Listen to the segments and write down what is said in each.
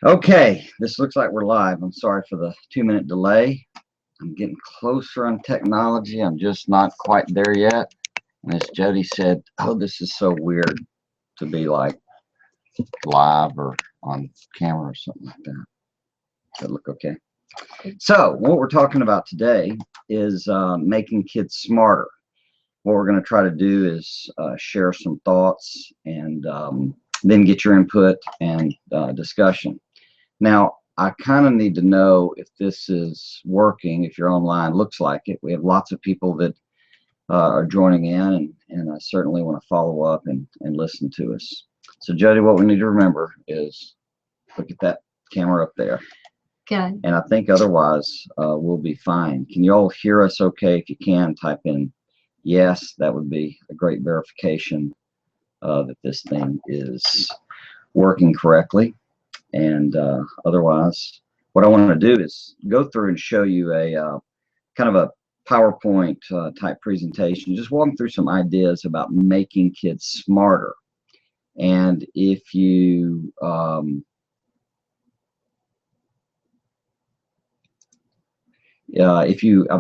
Okay, this looks like we're live. I'm sorry for the 2-minute delay. I'm getting closer on technology. I'm just not quite there yet. And as Jody said, oh, this is so weird to be like live or on camera or something like that. Does that look okay? So what we're talking about today is making kids smarter. What we're going to try to do is share some thoughts and then get your input and discussion. Now, I kind of need to know if this is working, if you're online. Looks like it. We have lots of people that are joining in, and I certainly want to follow up and listen to us. So, Jody, what we need to remember is look at that camera up there. Okay. And I think otherwise we'll be fine. Can you all hear us okay? If you can, type in yes. That would be a great verification that this thing is working correctly. And otherwise, what I want to do is go through and show you a kind of a PowerPoint type presentation, just walking through some ideas about making kids smarter. And if you I'm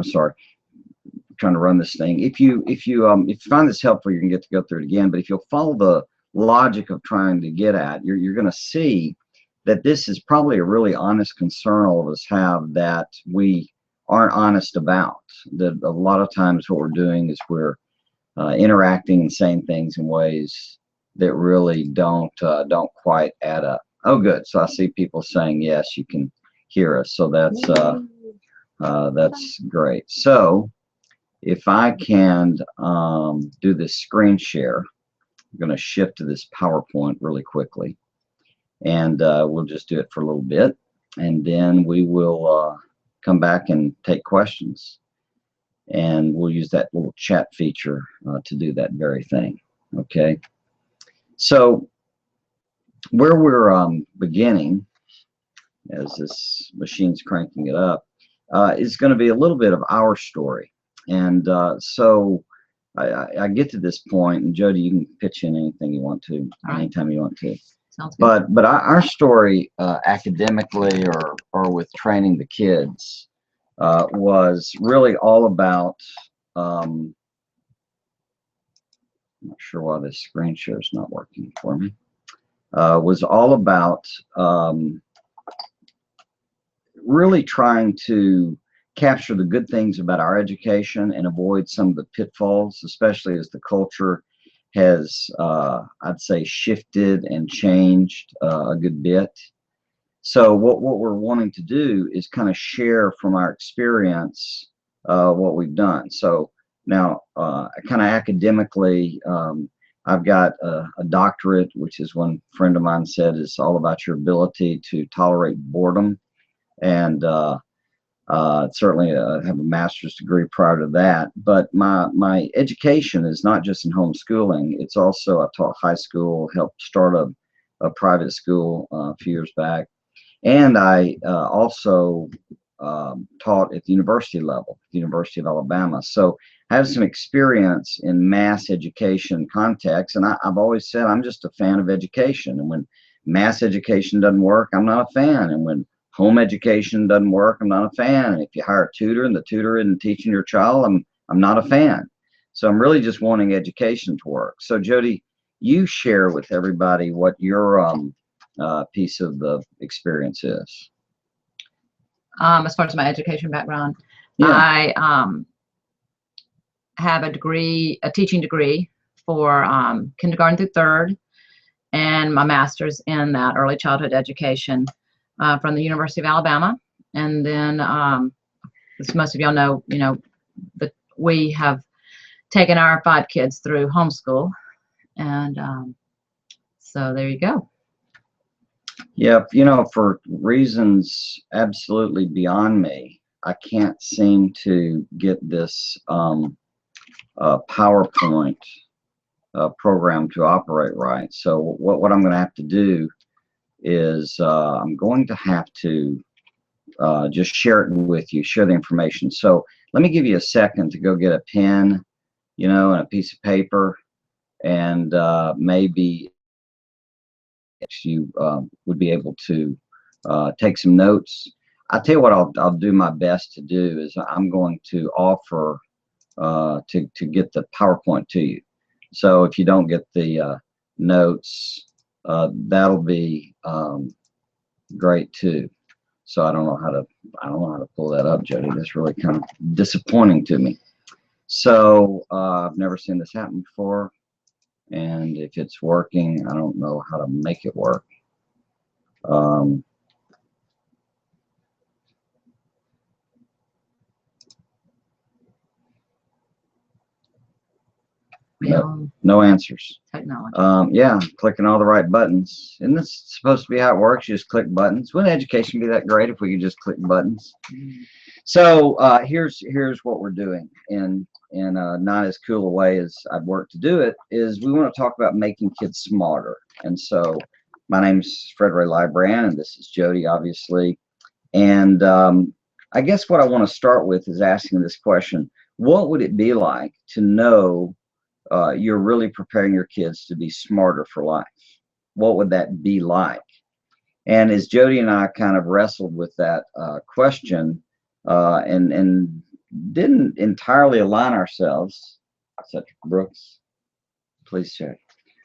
sorry, I'm trying to run this thing. If you find this helpful, you can get to go through it again. But if you'll follow the logic of trying to get at, you're going to see that this is probably a really honest concern all of us have that we aren't honest about. That a lot of times what we're doing is we're interacting and saying things in ways that really don't quite add up. Oh, good. So I see people saying yes, you can hear us. So that's great. So if I can do this screen share, I'm going to shift to this PowerPoint really quickly. And we'll just do it for a little bit, and then we will come back and take questions, and we'll use that little chat feature to do that very thing. Okay, so where we're beginning, as this machine's cranking it up, is going to be a little bit of our story. And so I get to this point, and Jody, you can pitch in anything you want to, anytime you want to. Sounds good. But our story academically or with training the kids was really all about I'm not sure why this screen share is not working for me. Was all about really trying to capture the good things about our education and avoid some of the pitfalls, especially as the culture has, I'd say, shifted and changed a good bit. So what we're wanting to do is kind of share from our experience what we've done. So now, kind of academically, I've got a doctorate, which is one friend of mine said is all about your ability to tolerate boredom. And certainly have a master's degree prior to that, but my education is not just in homeschooling. It's also I taught high school, helped start a private school a few years back, and I also taught at the university level, the University of Alabama. So I have some experience in mass education context, and I've always said I'm just a fan of education. And when mass education doesn't work, I'm not a fan. And when home education doesn't work, I'm not a fan. And if you hire a tutor and the tutor isn't teaching your child, I'm not a fan. So I'm really just wanting education to work. So Jody, you share with everybody what your piece of the experience is. As far as my education background, Yeah. I have a degree, a teaching degree for kindergarten through third, and my master's in that early childhood education from the University of Alabama. And then, as most of y'all know, that we have taken our 5 kids through homeschool, and so there you go. Yep, for reasons absolutely beyond me, I can't seem to get this PowerPoint program to operate right. So what I'm going to have to do is I'm going to have to just share it with you, share the information. So let me give you a second to go get a pen, and a piece of paper, and maybe you would be able to take some notes. I'll tell you what I'll do my best to do is I'm going to offer to get the PowerPoint to you. So if you don't get the notes, that'll be great too. So I don't know how to pull that up, Jody. That's really kind of disappointing to me. So I've never seen this happen before, and if it's working, I don't know how to make it work. No answers. Technology. Yeah, clicking all the right buttons. Isn't this supposed to be how it works? You just click buttons. Wouldn't education be that great if we could just click buttons? So here's what we're doing in not as cool a way as I'd work to do it, is we want to talk about making kids smarter. And so my name's Fred Ray Lybrand, and this is Jody, obviously. And I guess what I want to start with is asking this question: what would it be like to know you're really preparing your kids to be smarter for life? What would that be like? And as Jody and I kind of wrestled with that question and didn't entirely align ourselves, such Brooks, please check,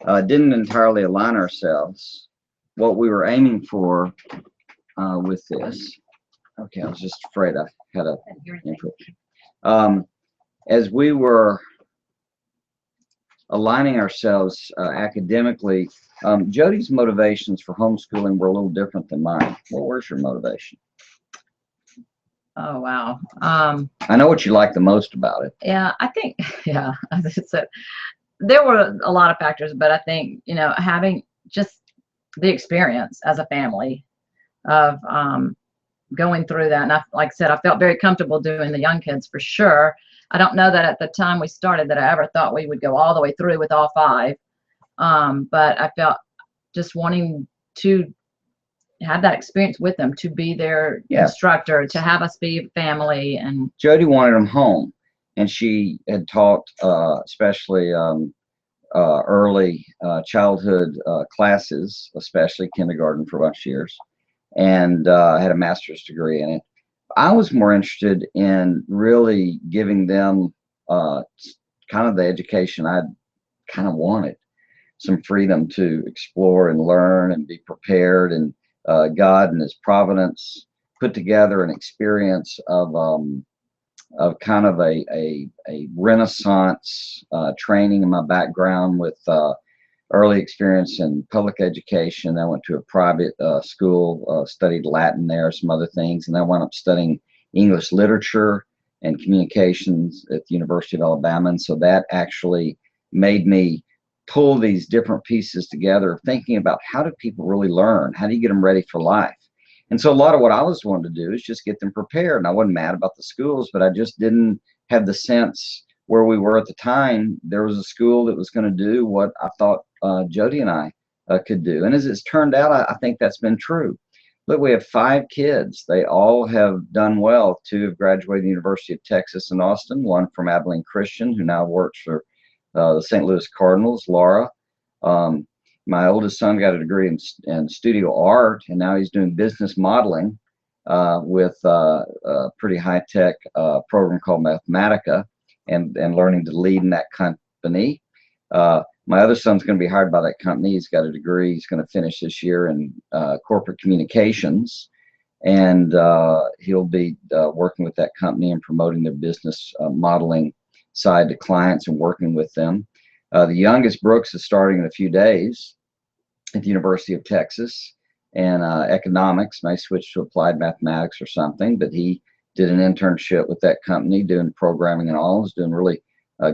didn't entirely align ourselves what we were aiming for with this. Okay, I was just afraid I had a input. As we were aligning ourselves academically, Jody's motivations for homeschooling were a little different than mine. Well, where's your motivation? Oh, wow. I know what you like the most about it. Yeah, I think, yeah, so there were a lot of factors, but I think, having just the experience as a family of going through that. And like I said, I felt very comfortable doing the young kids for sure. I don't know that at the time we started that I ever thought we would go all the way through with all 5. But I felt just wanting to have that experience with them, to be their instructor, to have us be a family. And Jody wanted them home, and she had taught especially early childhood classes, especially kindergarten, for a bunch of years, and had a master's degree in it. I was more interested in really giving them kind of the education I kind of wanted, some freedom to explore and learn and be prepared, and God and His providence put together an experience of kind of a Renaissance training in my background with early experience in public education. I went to a private school, studied Latin there, some other things, and then I wound up studying English literature and communications at the University of Alabama. And so that actually made me pull these different pieces together, thinking about how do people really learn? How do you get them ready for life? And so a lot of what I was wanting to do is just get them prepared. And I wasn't mad about the schools, but I just didn't have the sense where we were at the time. There was a school that was going to do what I thought Jody and I could do. And as it's turned out, I think that's been true. Look, we have 5 kids. They all have done well. 2 have graduated the University of Texas in Austin, one from Abilene Christian, who now works for the St. Louis Cardinals, Laura. My oldest son got a degree in studio art, and now he's doing business modeling with a pretty high-tech program called Mathematica, and learning to lead in that company. My other son's going to be hired by that company. He's got a degree. He's going to finish this year in corporate communications, and he'll be working with that company and promoting their business modeling side to clients and working with them. The youngest, Brooks, is starting in a few days at the University of Texas, and economics. May switch to applied mathematics or something, but he did an internship with that company doing programming and all. Is doing really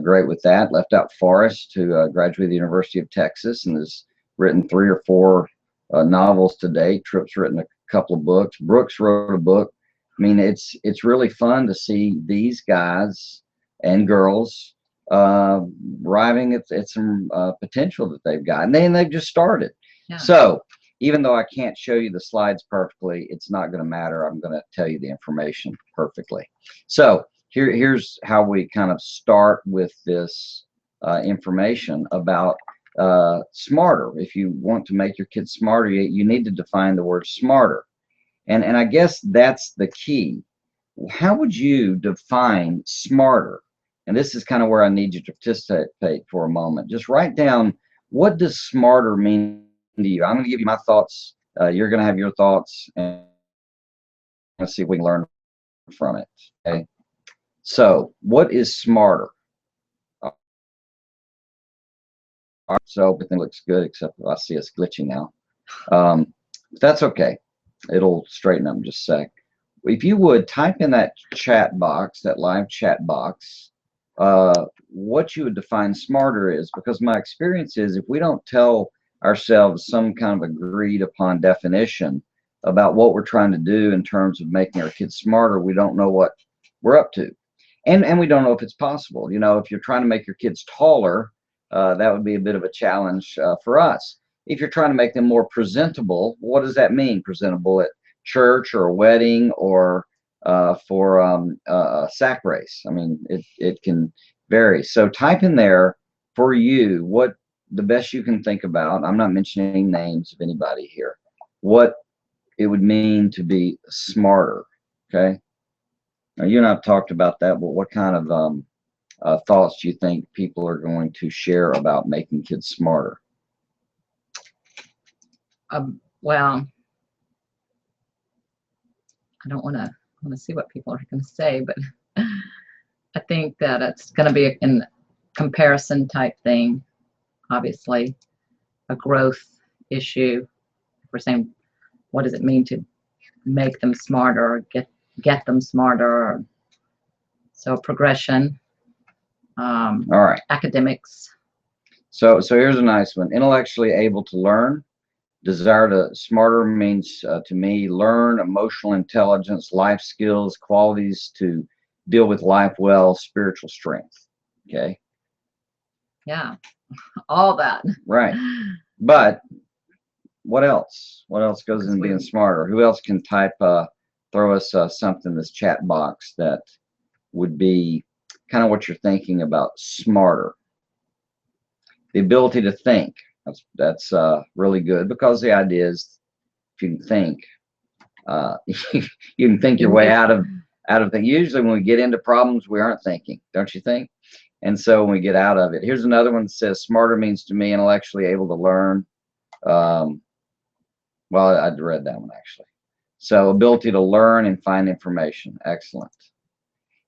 great with that. Left out Forrest, who graduated the University of Texas and has written 3 or 4 novels to date. Tripp's written a couple of books. Brooks wrote a book. I mean, it's really fun to see these guys and girls arriving at some potential that they've got, and they've just started. Yeah. So even though I can't show you the slides perfectly, it's not going to matter. I'm going to tell you the information perfectly. So here's how we kind of start with this information about smarter. If you want to make your kids smarter, you need to define the word smarter. And I guess that's the key. How would you define smarter? And this is kind of where I need you to participate for a moment. Just write down, what does smarter mean to you? I'm going to give you my thoughts. You're going to have your thoughts, and let's see if we can learn from it. Okay. So, what is smarter? So everything looks good, except I see us glitching now. That's okay. It'll straighten up in just a sec. If you would type in that chat box, that live chat box, what you would define smarter is, because my experience is if we don't tell ourselves some kind of agreed upon definition about what we're trying to do in terms of making our kids smarter, we don't know what we're up to. And we don't know if it's possible. You know, if you're trying to make your kids taller, that would be a bit of a challenge for us. If you're trying to make them more presentable, what does that mean? Presentable at church or a wedding or for a sack race. I mean, it can vary. So type in there for you what the best you can think about. I'm not mentioning names of anybody here. What it would mean to be smarter. Okay. Now you and I've talked about that, but what kind of thoughts do you think people are going to share about making kids smarter? Well, I don't want to see what people are going to say, but I think that it's going to be a comparison type thing. Obviously, a growth issue. If we're saying, what does it mean to make them smarter, or get them smarter? So progression. All right. Academics. So here's a nice one. Intellectually able to learn. Desire to smarter means to me learn, emotional intelligence, life skills, qualities to deal with life well, spiritual strength. Okay. Yeah, all that. Right. But what else? What else goes in being smarter? Who else can type? Throw us something in this chat box that would be kind of what you're thinking about smarter. The ability to think. That's really good, because the idea is if you can think, you can think your way out of things. Usually when we get into problems, we aren't thinking, don't you think? And so when we get out of it, here's another one that says smarter means to me intellectually able to learn. Well, I'd read that one actually. So ability to learn and find information. Excellent.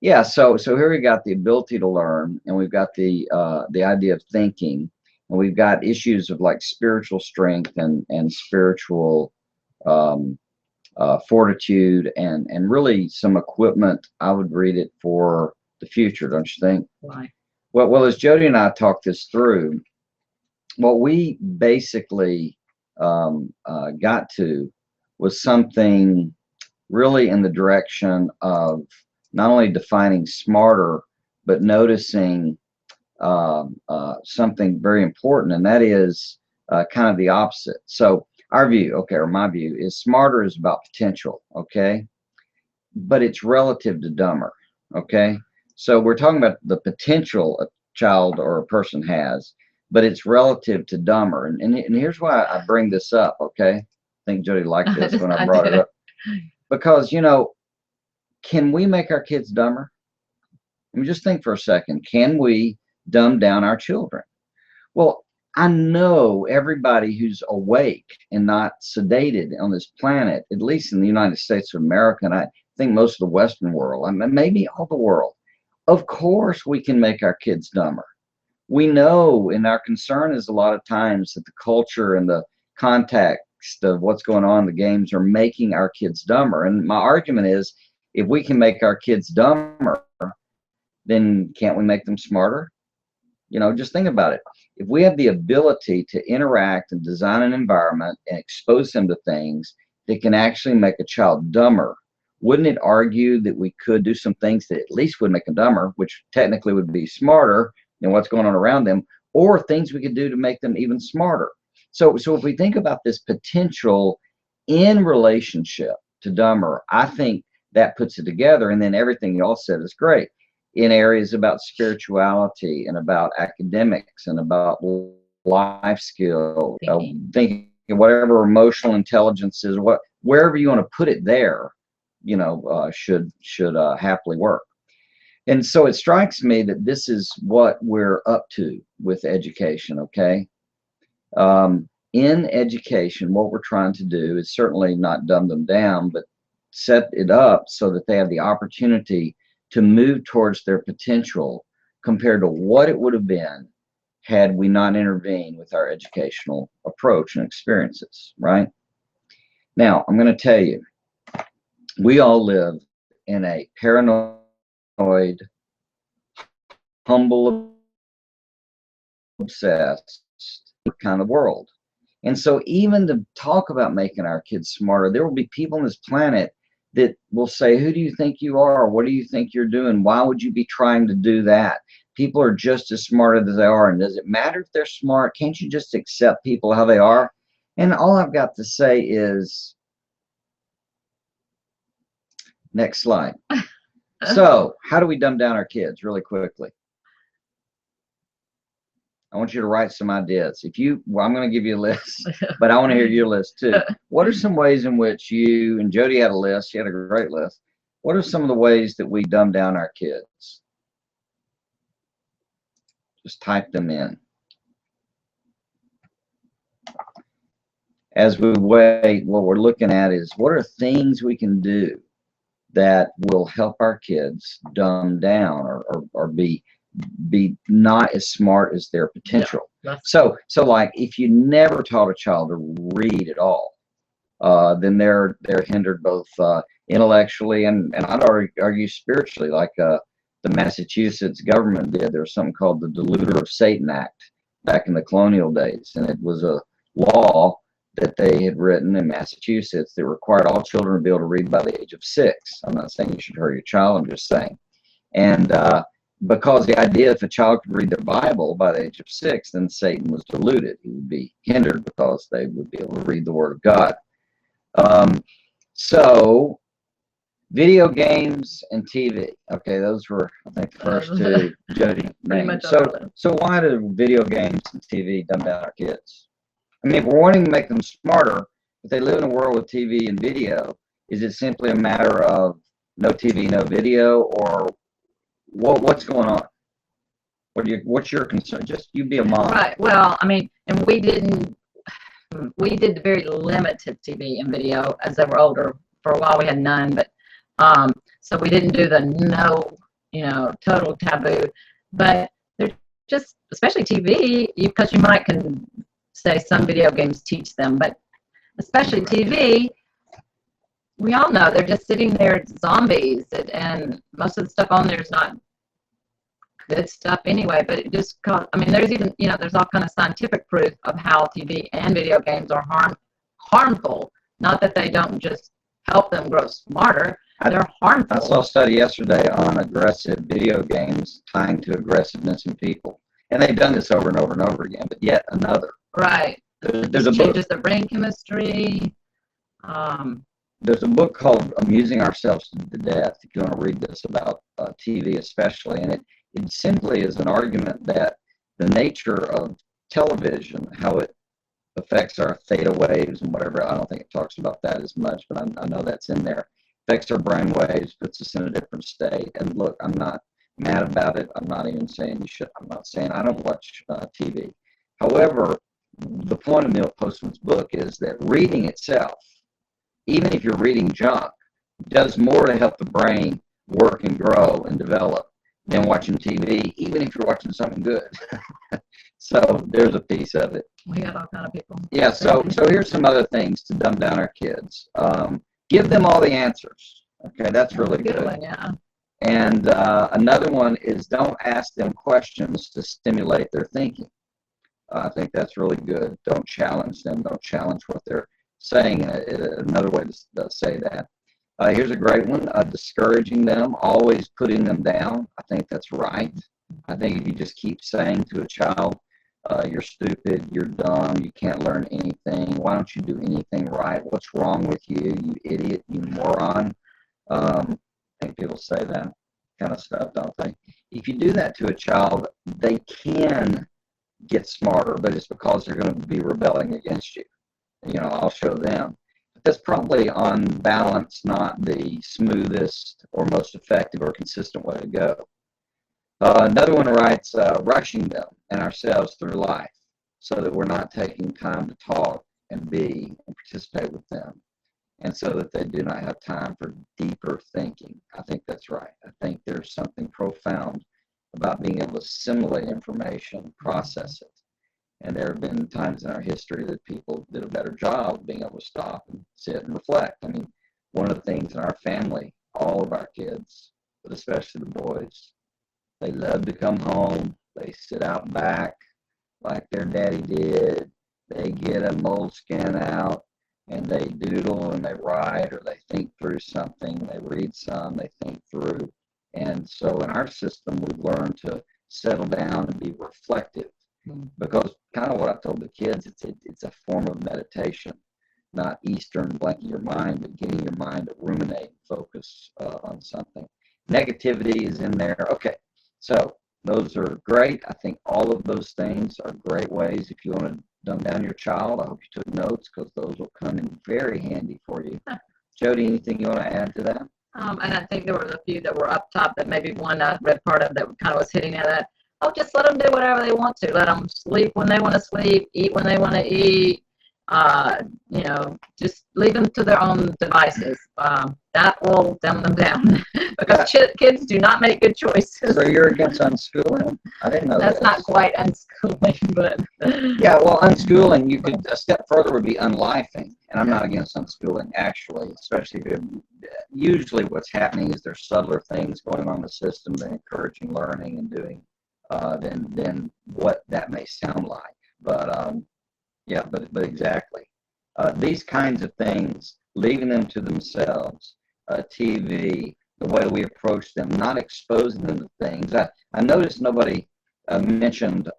Yeah. So here we got the ability to learn, and we've got the idea of thinking. And we've got issues of like spiritual strength and spiritual fortitude and really some equipment. I would read it for the future, don't you think? Why? Well, as Jody and I talked this through, what we basically got to was something really in the direction of not only defining smarter, but noticing something very important, and that is kind of the opposite. So our view, okay, or my view, is smarter is about potential, okay, but it's relative to dumber, okay. So we're talking about the potential a child or a person has, but it's relative to dumber. And here's why I bring this up, okay. I think Jody liked this when I brought it up, because can we make our kids dumber? Let me just think for a second. Can we dumb down our children? Well, I know everybody who's awake and not sedated on this planet, at least in the United States of America, and I think most of the Western world, I mean, maybe all the world, of course we can make our kids dumber. We know, and our concern is a lot of times that the culture and the context of what's going on in the games are making our kids dumber. And my argument is, if we can make our kids dumber, then can't we make them smarter? Just think about it. If we have the ability to interact and design an environment and expose them to things that can actually make a child dumber, wouldn't it argue that we could do some things that at least would make them dumber, which technically would be smarter than what's going on around them, or things we could do to make them even smarter? So if we think about this potential in relationship to dumber, I think that puts it together, and then everything y'all said is great. In areas about spirituality and about academics and about life skill, Thinking. whatever emotional intelligence is, wherever you want to put it there, should happily work. And so it strikes me that this is what we're up to with education, okay? In education, what we're trying to do is certainly not dumb them down, but set it up so that they have the opportunity to move towards their potential compared to what it would have been had we not intervened with our educational approach and experiences, right? Now, I'm going to tell you, we all live in a paranoid, humble, obsessed kind of world. And so even to talk about making our kids smarter, there will be people on this planet that will say, who do you think you are? What do you think you're doing? Why would you be trying to do that? People are just as smart as they are. And does it matter if they're smart? Can't you just accept people how they are? And all I've got to say is, next slide. So how do we dumb down our kids really quickly? I want you to write some ideas. I'm going to give you a list, but I want to hear your list too. What are some ways in which you, and Jody had a list, she had a great list. What are some of the ways that we dumb down our kids? Just type them in. As we wait, what we're looking at is what are things we can do that will help our kids dumb down or be not as smart as their potential. Yeah, so like if you never taught a child to read at all, then they're hindered both intellectually and I'd argue spiritually, like the Massachusetts government did. There was something called the Deluder of Satan Act back in the colonial days, and it was a law that they had written in Massachusetts that required all children to be able to read by the age of 6. I'm not saying you should hurt your child, I'm just saying. And because the idea if a child could read their Bible by the age of 6, then Satan was deluded. He would be hindered because they would be able to read the Word of God. So video games and TV. Okay, those were, I think, the first two Jody named. So why do video games and TV dumb down our kids? I mean, if we're wanting to make them smarter, if they live in a world with TV and video, is it simply a matter of no TV, no video, or what's going on? What's your concern? Just you be a mom. Right. Well, I mean, and we did very limited TV and video as they were older. For a while, we had none, but so we didn't do the no, total taboo. But they're just, especially TV, because you might can say some video games teach them, but especially TV. We all know they're just sitting there zombies, and most of the stuff on there is not good stuff anyway. But it just, there's even, there's all kind of scientific proof of how TV and video games are harmful. Not that they don't just help them grow smarter, they're harmful. I saw a study yesterday on aggressive video games tying to aggressiveness in people, and they've done this over and over and over again. But yet another. Right. There's a book. Changes the brain chemistry. There's a book called Amusing Ourselves to Death, if you want to read this, about TV especially. And it simply is an argument that the nature of television, how it affects our theta waves and whatever, I don't think it talks about that as much, but I know that's in there, affects our brain waves, puts us in a different state. And look, I'm not mad about it. I'm not even saying you should. I'm not saying I don't watch TV. However, the point of Neil Postman's book is that reading itself, even if you're reading junk, does more to help the brain work and grow and develop than watching TV, even if you're watching something good. So there's a piece of it. We got all kind of people. Yeah, so here's some other things to dumb down our kids. Give them all the answers. Okay, that's really good. One, yeah. And another one is don't ask them questions to stimulate their thinking. I think that's really good. Don't challenge them. Don't challenge what they're saying. Another way to say that. Here's a great one. Discouraging them, always putting them down. I think that's right. I think if you just keep saying to a child, you're stupid, you're dumb, you can't learn anything, why don't you do anything right? What's wrong with you, you idiot, you moron? I think people say that kind of stuff, don't they? If you do that to a child, they can get smarter, but it's because they're going to be rebelling against you. I'll show them. But that's probably on balance not the smoothest or most effective or consistent way to go. Another one writes, rushing them and ourselves through life so that we're not taking time to talk and be and participate with them, and so that they do not have time for deeper thinking. I think that's right. I think there's something profound about being able to assimilate information, process it. And there have been times in our history that people did a better job of being able to stop and sit and reflect. I mean, one of the things in our family, all of our kids, but especially the boys, they love to come home. They sit out back like their daddy did. They get a moleskin out and they doodle and they write, or they think through something. They read some, they think through. And so in our system, we've learned to settle down and be reflective, because kind of what I told the kids, it's a form of meditation, not Eastern blanking your mind, but getting your mind to ruminate and focus on something. Negativity is in there. Okay, so those are great. I think all of those things are great ways if you want to dumb down your child. I hope you took notes, because those will come in very handy for you. Jody, anything you want to add to that? And I think there were a few that were up top that maybe one I read part of that kind of was hitting at that. Oh, just let them do whatever they want to. Let them sleep when they want to sleep, eat when they want to eat. Just leave them to their own devices. That will dumb them down because kids do not make good choices. So you're against unschooling? I didn't know That's not quite unschooling, but yeah, well, unschooling, you could, a step further would be unlifing, and I'm not against unschooling, actually, especially if usually what's happening is there's subtler things going on in the system than encouraging learning and doing than what that may sound like. But yeah, but exactly. These kinds of things, leaving them to themselves, TV, the way we approach them, not exposing them to things. I noticed nobody mentioned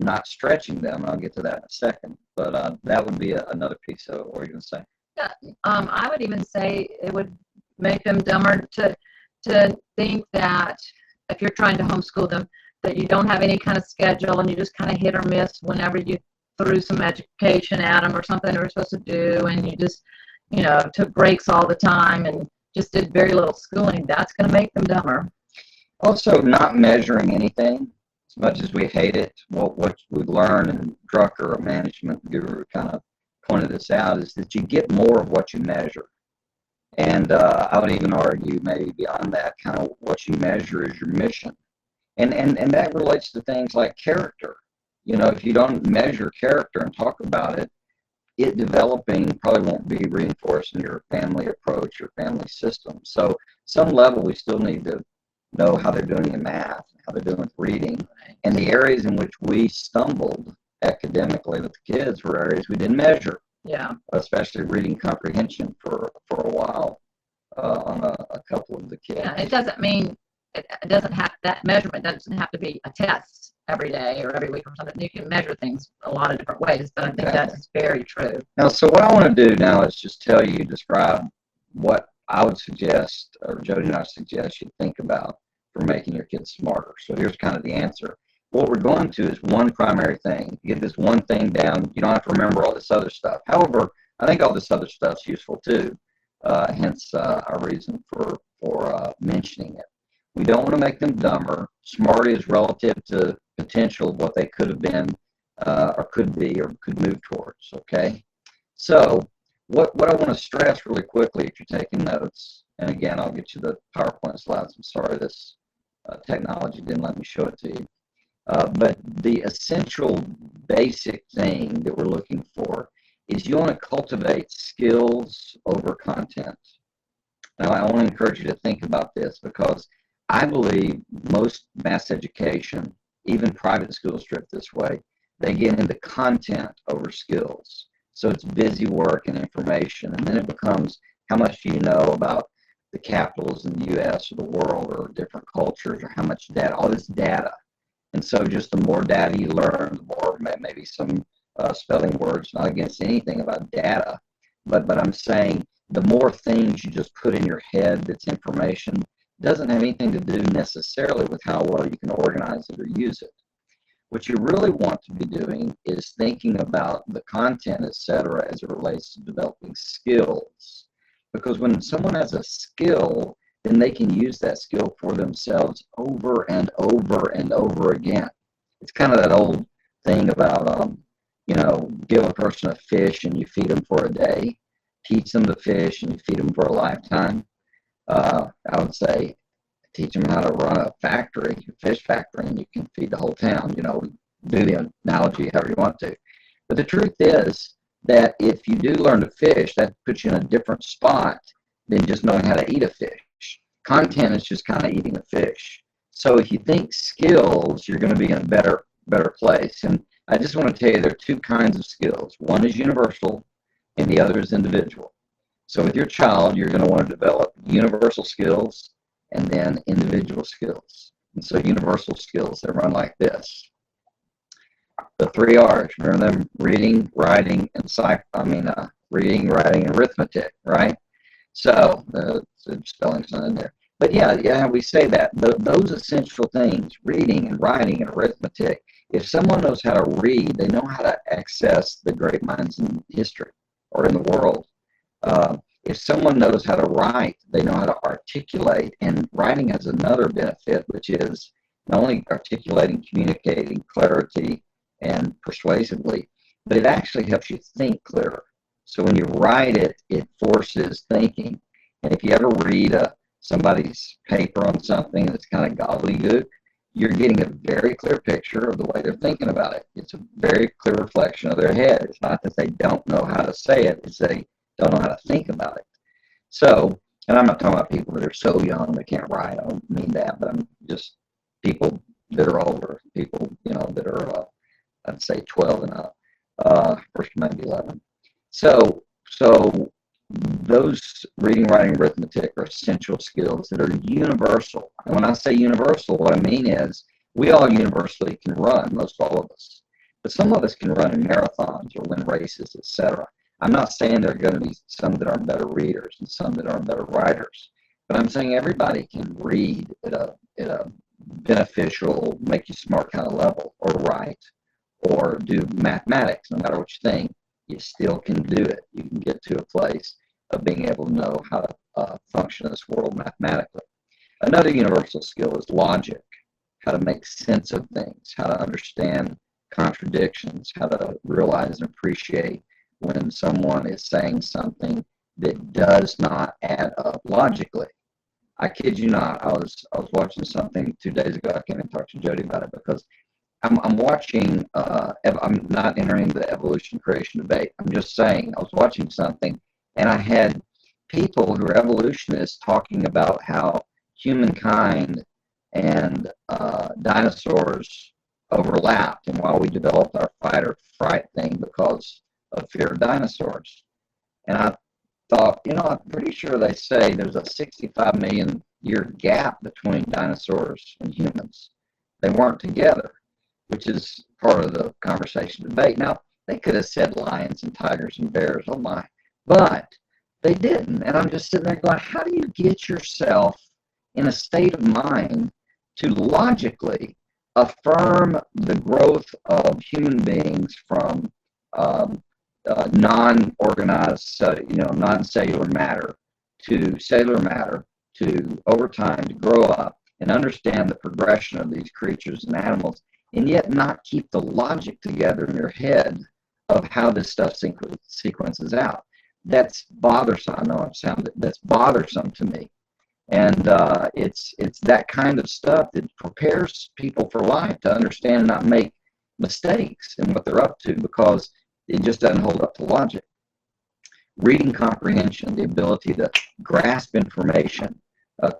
not stretching them. I'll get to that in a second. But that would be another piece of what you're going to say. Yeah, I would even say it would make them dumber to think that if you're trying to homeschool them, that you don't have any kind of schedule and you just kind of hit or miss whenever you threw some education at them or something they were supposed to do, and you just, took breaks all the time and just did very little schooling. That's going to make them dumber. Also, not measuring anything, as much as we hate it, what we've learned, and Drucker, a management guru, kind of pointed this out, is that you get more of what you measure. And I would even argue maybe beyond that, kind of what you measure is your mission. And that relates to things like character. If you don't measure character and talk about it, it developing probably won't be reinforced in your family approach, your family system. So some level we still need to know how they're doing in math, how they're doing with reading. And the areas in which we stumbled academically with the kids were areas we didn't measure. Yeah. Especially reading comprehension for a while on a couple of the kids. Yeah, it doesn't mean it doesn't have that measurement doesn't have to be a test every day or every week or something. You can measure things a lot of different ways, but I think that's very true. Now, so what I want to do now is just tell you, describe what I would suggest, or Jody and I suggest you think about for making your kids smarter. So here's kind of the answer. What we're going to is one primary thing. Get this one thing down. You don't have to remember all this other stuff. However, I think all this other stuff's useful too. Hence our reason for mentioning it. We don't want to make them dumber. Smart is relative to potential of what they could have been, or could be, or could move towards. Okay. So what I want to stress really quickly, if you're taking notes, and again, I'll get you the PowerPoint slides. I'm sorry this technology didn't let me show it to you. But the essential basic thing that we're looking for is you want to cultivate skills over content. Now, I want to encourage you to think about this, because I believe most mass education, even private schools, drift this way. They get into content over skills. So it's busy work and information, and then it becomes how much do you know about the capitals in the U.S. or the world or different cultures, or how much data, all this data. And so just the more data you learn, the more maybe some spelling words, not against anything about data, but I'm saying the more things you just put in your head that's information doesn't have anything to do necessarily with how well you can organize it or use it. What you really want to be doing is thinking about the content, etc., as it relates to developing skills. Because when someone has a skill, then they can use that skill for themselves over and over and over again. It's kind of that old thing about, give a person a fish and you feed them for a day, teach them to fish and you feed them for a lifetime. I would say teach them how to run a factory, a fish factory, and you can feed the whole town. Do the analogy however you want to. But the truth is that if you do learn to fish, that puts you in a different spot than just knowing how to eat a fish. Content is just kind of eating a fish. So if you think skills, you're going to be in a better place. And I just want to tell you there are two kinds of skills. One is universal, and the other is individual. So with your child, you're going to want to develop universal skills and then individual skills. And so universal skills, they run like this. The 3 R's, remember them? Reading, writing, and reading, writing, and arithmetic, right? So the spelling's not in there. But yeah, we say that. Those essential things, reading and writing and arithmetic, if someone knows how to read, they know how to access the great minds in history or in the world. If someone knows how to write, they know how to articulate. And writing has another benefit, which is not only articulating, communicating, clarity, and persuasively, but it actually helps you think clearer. So when you write it, it forces thinking. And if you ever read somebody's paper on something that's kind of gobbledygook, you're getting a very clear picture of the way they're thinking about it. It's a very clear reflection of their head. It's not that they don't know how to say it, it's they don't know how to think about it. So, and I'm not talking about people that are so young they can't write. I don't mean that, but I'm just people that are older, people, that are, I'd say 12 and up, or maybe 11. So those reading, writing, arithmetic are essential skills that are universal. And when I say universal, what I mean is we all universally can run, most all of us. But some of us can run in marathons or win races, etc. I'm not saying there are going to be some that are better readers and some that are better writers. But I'm saying everybody can read at a beneficial, make you smart kind of level, or write, or do mathematics. No matter what you think, you still can do it. You can get to a place of being able to know how to function in this world mathematically. Another universal skill is logic, how to make sense of things, how to understand contradictions, how to realize and appreciate when someone is saying something that does not add up logically. I kid you not, I was watching something 2 days ago. I came and talked to Jody about it because I'm watching, I'm not entering the evolution creation debate. I'm just saying, I was watching something and I had people who are evolutionists talking about how humankind and dinosaurs overlapped and why we developed our fight or fright thing because of fear of dinosaurs. And I thought, I'm pretty sure they say there's a 65 million year gap between dinosaurs and humans. They weren't together, which is part of the conversation debate. Now, they could have said lions and tigers and bears, oh my, but they didn't. And I'm just sitting there going, how do you get yourself in a state of mind to logically affirm the growth of human beings from non-organized, non-cellular matter to cellular matter to, over time, to grow up and understand the progression of these creatures and animals, and yet not keep the logic together in your head of how this stuff sequences out. That's bothersome. I know that's bothersome to me. And it's that kind of stuff that prepares people for life to understand and not make mistakes in what they're up to because it just doesn't hold up to logic. Reading comprehension, the ability to grasp information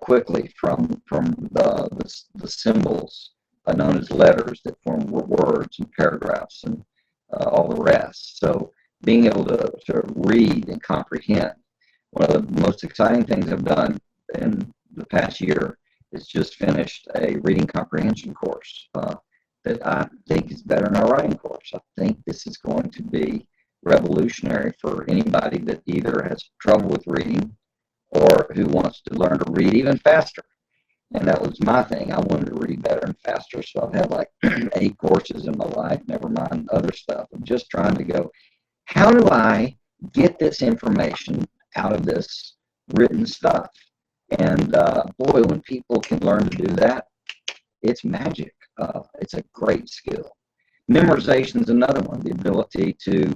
quickly from the symbols known as letters that form words and paragraphs and all the rest. So being able to read and comprehend. One of the most exciting things I've done in the past year is just finished a reading comprehension course that I think is better than our writing course. I think this is going to be revolutionary for anybody that either has trouble with reading or who wants to learn to read even faster. And that was my thing. I wanted to read better and faster. So I've had like 8 courses in my life, never mind other stuff. I'm just trying to go, how do I get this information out of this written stuff? And boy, when people can learn to do that, it's magic. It's a great skill. Memorization is another one, the ability to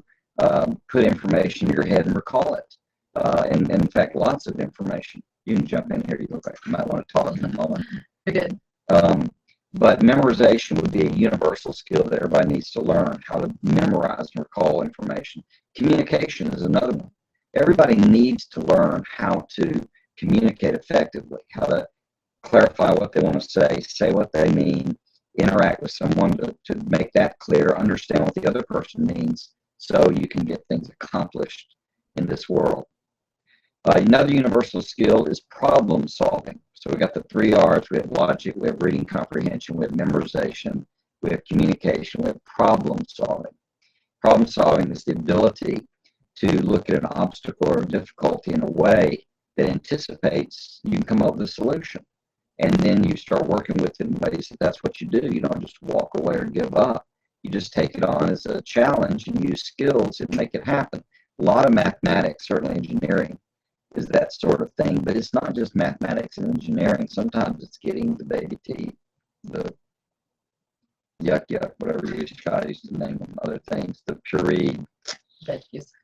put information in your head and recall it. And in fact, lots of information. You can jump in here. You look like you might want to talk in a moment. You're good. But memorization would be a universal skill that everybody needs to learn, how to memorize and recall information. Communication is another one. Everybody needs to learn how to communicate effectively, how to clarify what they want to say what they mean, interact with someone to make that clear, understand what the other person means, so you can get things accomplished in this world. Another universal skill is problem solving. So we got the 3 R's. We have logic, we have reading comprehension, we have memorization, we have communication, we have problem solving. Problem solving is the ability to look at an obstacle or a difficulty in a way that anticipates you can come up with a solution. And then you start working with it in ways that that's what you do. You don't just walk away or give up. You just take it on as a challenge and use skills and make it happen. A lot of mathematics, certainly engineering, is that sort of thing. But it's not just mathematics and engineering. Sometimes it's getting the baby to eat the yuck, whatever you try to use to name them, other things, the pureed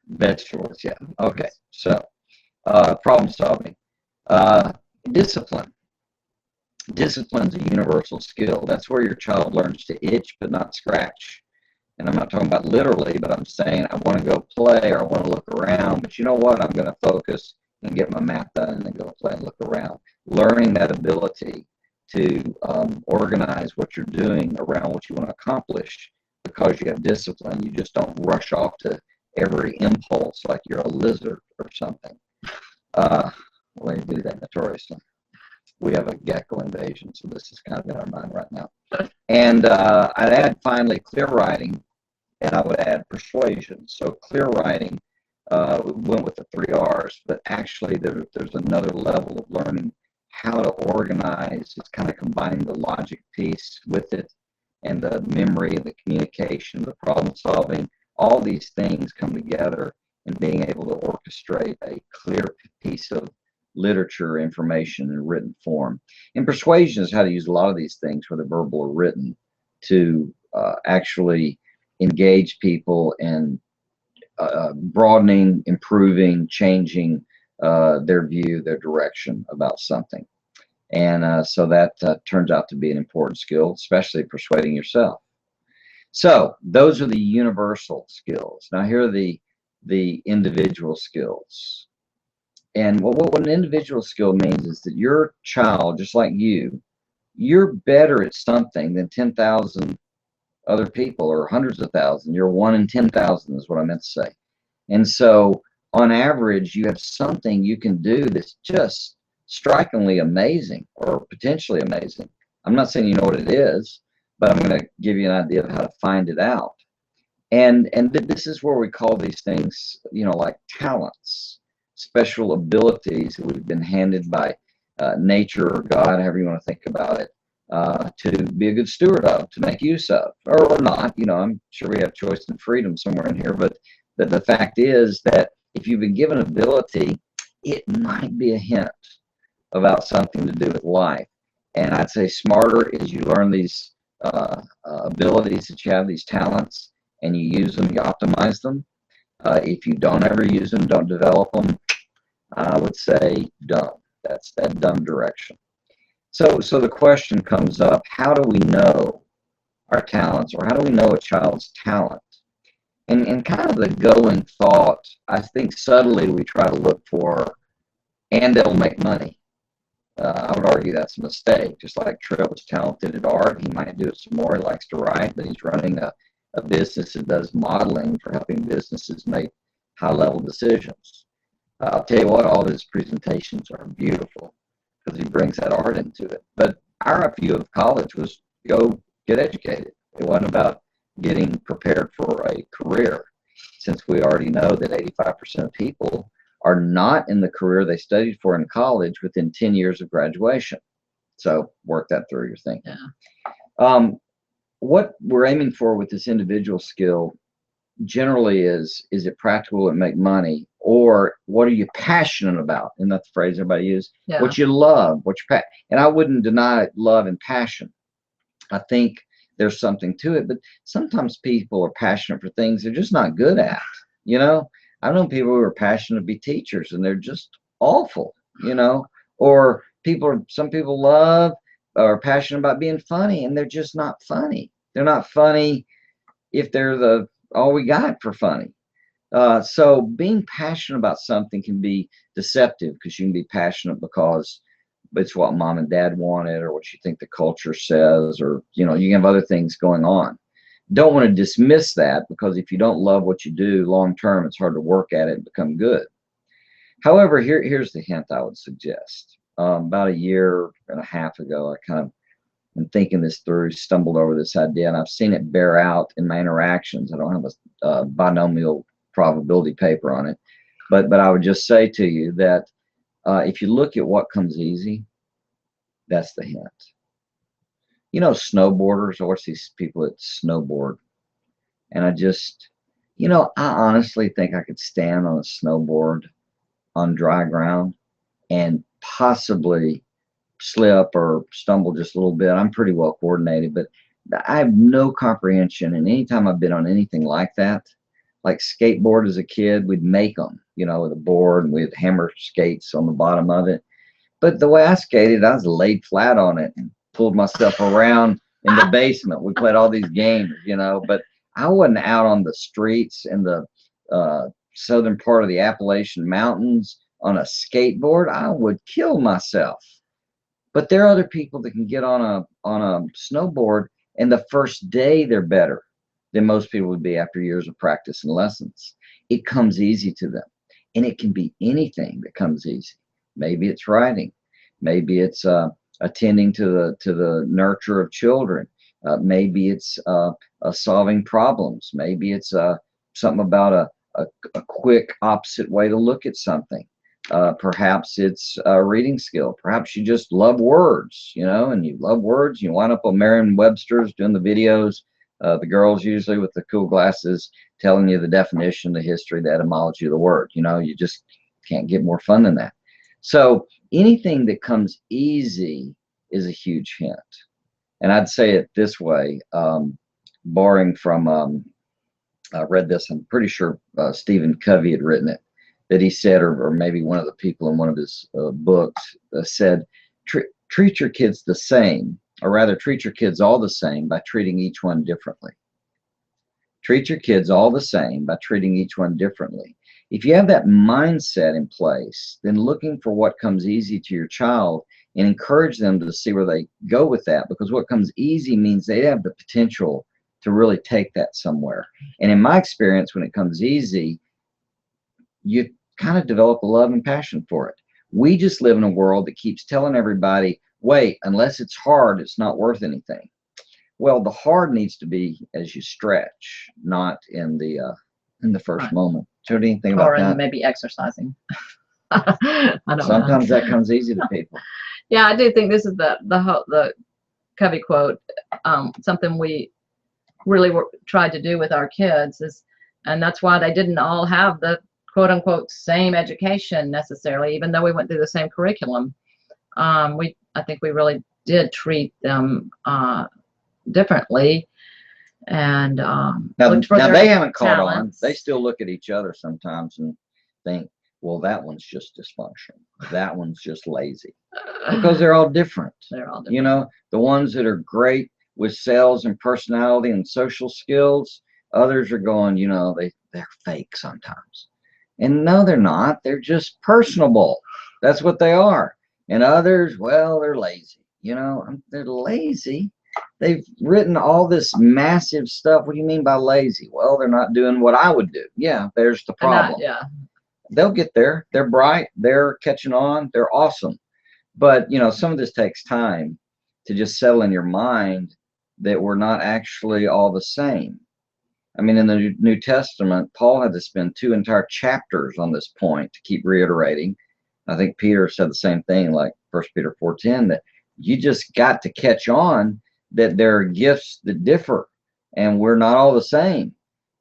vegetables. Yeah. Okay. So problem solving. Discipline. Discipline's a universal skill. That's where your child learns to itch but not scratch. And I'm not talking about literally, but I'm saying I want to go play or I want to look around, but you know what? I'm going to focus and get my math done and then go play and look around. Learning that ability to organize what you're doing around what you want to accomplish because you have discipline. You just don't rush off to every impulse like you're a lizard or something. We do that notoriously. We have a gecko invasion, so this is kind of in our mind right now. And I'd add finally clear writing, and I would add persuasion. So clear writing went with the 3 R's, but actually there's another level of learning how to organize. It's kind of combining the logic piece with it and the memory and the communication, the problem solving. All these things come together in being able to orchestrate a clear piece of literature, information in written form. And persuasion is how to use a lot of these things, whether verbal or written, to actually engage people in broadening, improving, changing their view, their direction about something. And so that turns out to be an important skill, especially persuading yourself. So those are the universal skills. Now here are the individual skills. And what an individual skill means is that your child, just like you're better at something than 10,000 other people or hundreds of thousands. You're 1 in 10,000 is what I meant to say. And so on average, you have something you can do that's just strikingly amazing or potentially amazing. I'm not saying you know what it is, but I'm going to give you an idea of how to find it out. And this is where we call these things, like talents, special abilities that we've been handed by nature or God, however you want to think about it, to be a good steward of, to make use of, or not. I'm sure we have choice and freedom somewhere in here, but the fact is that if you've been given ability, it might be a hint about something to do with life. And I'd say smarter is you learn these abilities that you have, these talents, and you use them, you optimize them. If you don't ever use them, don't develop them, I would say dumb. That's that dumb direction. So the question comes up, how do we know our talents, or how do we know a child's talent? And kind of the going thought, I think subtly we try to look for, and they'll make money. I would argue that's a mistake. Just like Trev was talented at art, he might do it some more. He likes to write, but he's running a business that does modeling for helping businesses make high-level decisions. I'll tell you what, all his presentations are beautiful because he brings that art into it. But our view of college was go get educated. It wasn't about getting prepared for a career, since we already know that 85% of people are not in the career they studied for in college within 10 years of graduation. So work that through your thinking. Yeah. What we're aiming for with this individual skill generally is it practical and make money, or what are you passionate about? Isn't that the phrase everybody uses? Yeah. What you love, and I wouldn't deny love and passion. I think there's something to it, but sometimes people are passionate for things they're just not good at. You know, I know people who are passionate to be teachers and they're just awful, or some people love or are passionate about being funny and they're just not funny. They're not funny if they're all we got for funny. So being passionate about something can be deceptive, because you can be passionate because it's what mom and dad wanted, or what you think the culture says, or you can have other things going on. Don't want to dismiss that, because if you don't love what you do long term, it's hard to work at it and become good. However, here's the hint I would suggest. About a year and a half ago, I kind of been thinking this through, stumbled over this idea, and I've seen it bear out in my interactions. I don't have a binomial probability paper on it, but I would just say to you that if you look at what comes easy, that's the hint. Snowboarders, I watch these people that snowboard, and I honestly think I could stand on a snowboard on dry ground and possibly slip or stumble just a little bit. I'm pretty well coordinated, but I have no comprehension. And anytime I've been on anything like that, like skateboard as a kid, we'd make them, with a board, and we'd hammer skates on the bottom of it. But the way I skated, I was laid flat on it and pulled myself around in the basement. We played all these games, but I wasn't out on the streets in the southern part of the Appalachian Mountains on a skateboard. I would kill myself. But there are other people that can get on a snowboard, and the first day they're better than most people would be after years of practice and lessons. It comes easy to them, and it can be anything that comes easy. Maybe it's writing, maybe it's attending to the nurture of children, maybe it's solving problems, maybe it's something about a quick opposite way to look at something. Perhaps it's a reading skill. Perhaps you just love words, and you love words. You wind up on Merriam-Webster's doing the videos. The girls usually with the cool glasses telling you the definition, the history, the etymology of the word. You just can't get more fun than that. So anything that comes easy is a huge hint. And I'd say it this way, borrowing from, I read this, I'm pretty sure Stephen Covey had written it, that he said, or maybe one of the people in one of his books said, treat your kids the same, or rather treat your kids all the same by treating each one differently. Treat your kids all the same by treating each one differently. If you have that mindset in place, then looking for what comes easy to your child and encourage them to see where they go with that, because what comes easy means they have the potential to really take that somewhere. And in my experience, when it comes easy, you kind of develop a love and passion for it. We just live in a world that keeps telling everybody, wait, unless it's hard, it's not worth anything. Well, the hard needs to be as you stretch, not in the first moment. So what do you think about that? Or maybe exercising. I don't Sometimes know. that comes easy to people. Yeah, I do think this is the Covey quote. Something we really tried to do with our kids and that's why they didn't all have the quote unquote same education necessarily, even though we went through the same curriculum. I think we really did treat them differently, and now they haven't caught talents. on. They still look at each other sometimes and think, well, that one's just dysfunctional, that one's just lazy, because they're all different. They're all different. The ones that are great with sales and personality and social skills, others are going, they're fake sometimes. And no, they're not. They're just personable. That's what they are. And others, well, they're lazy. They're lazy. They've written all this massive stuff. What do you mean by lazy? Well, they're not doing what I would do. Yeah, there's the problem. They'll get there. They're bright. They're catching on. They're awesome. But, some of this takes time to just settle in your mind that we're not actually all the same. I mean, in the New Testament, Paul had to spend 2 entire chapters on this point to keep reiterating. I think Peter said the same thing, like 1 Peter 4:10, that You just got to catch on that there are gifts that differ and we're not all the same.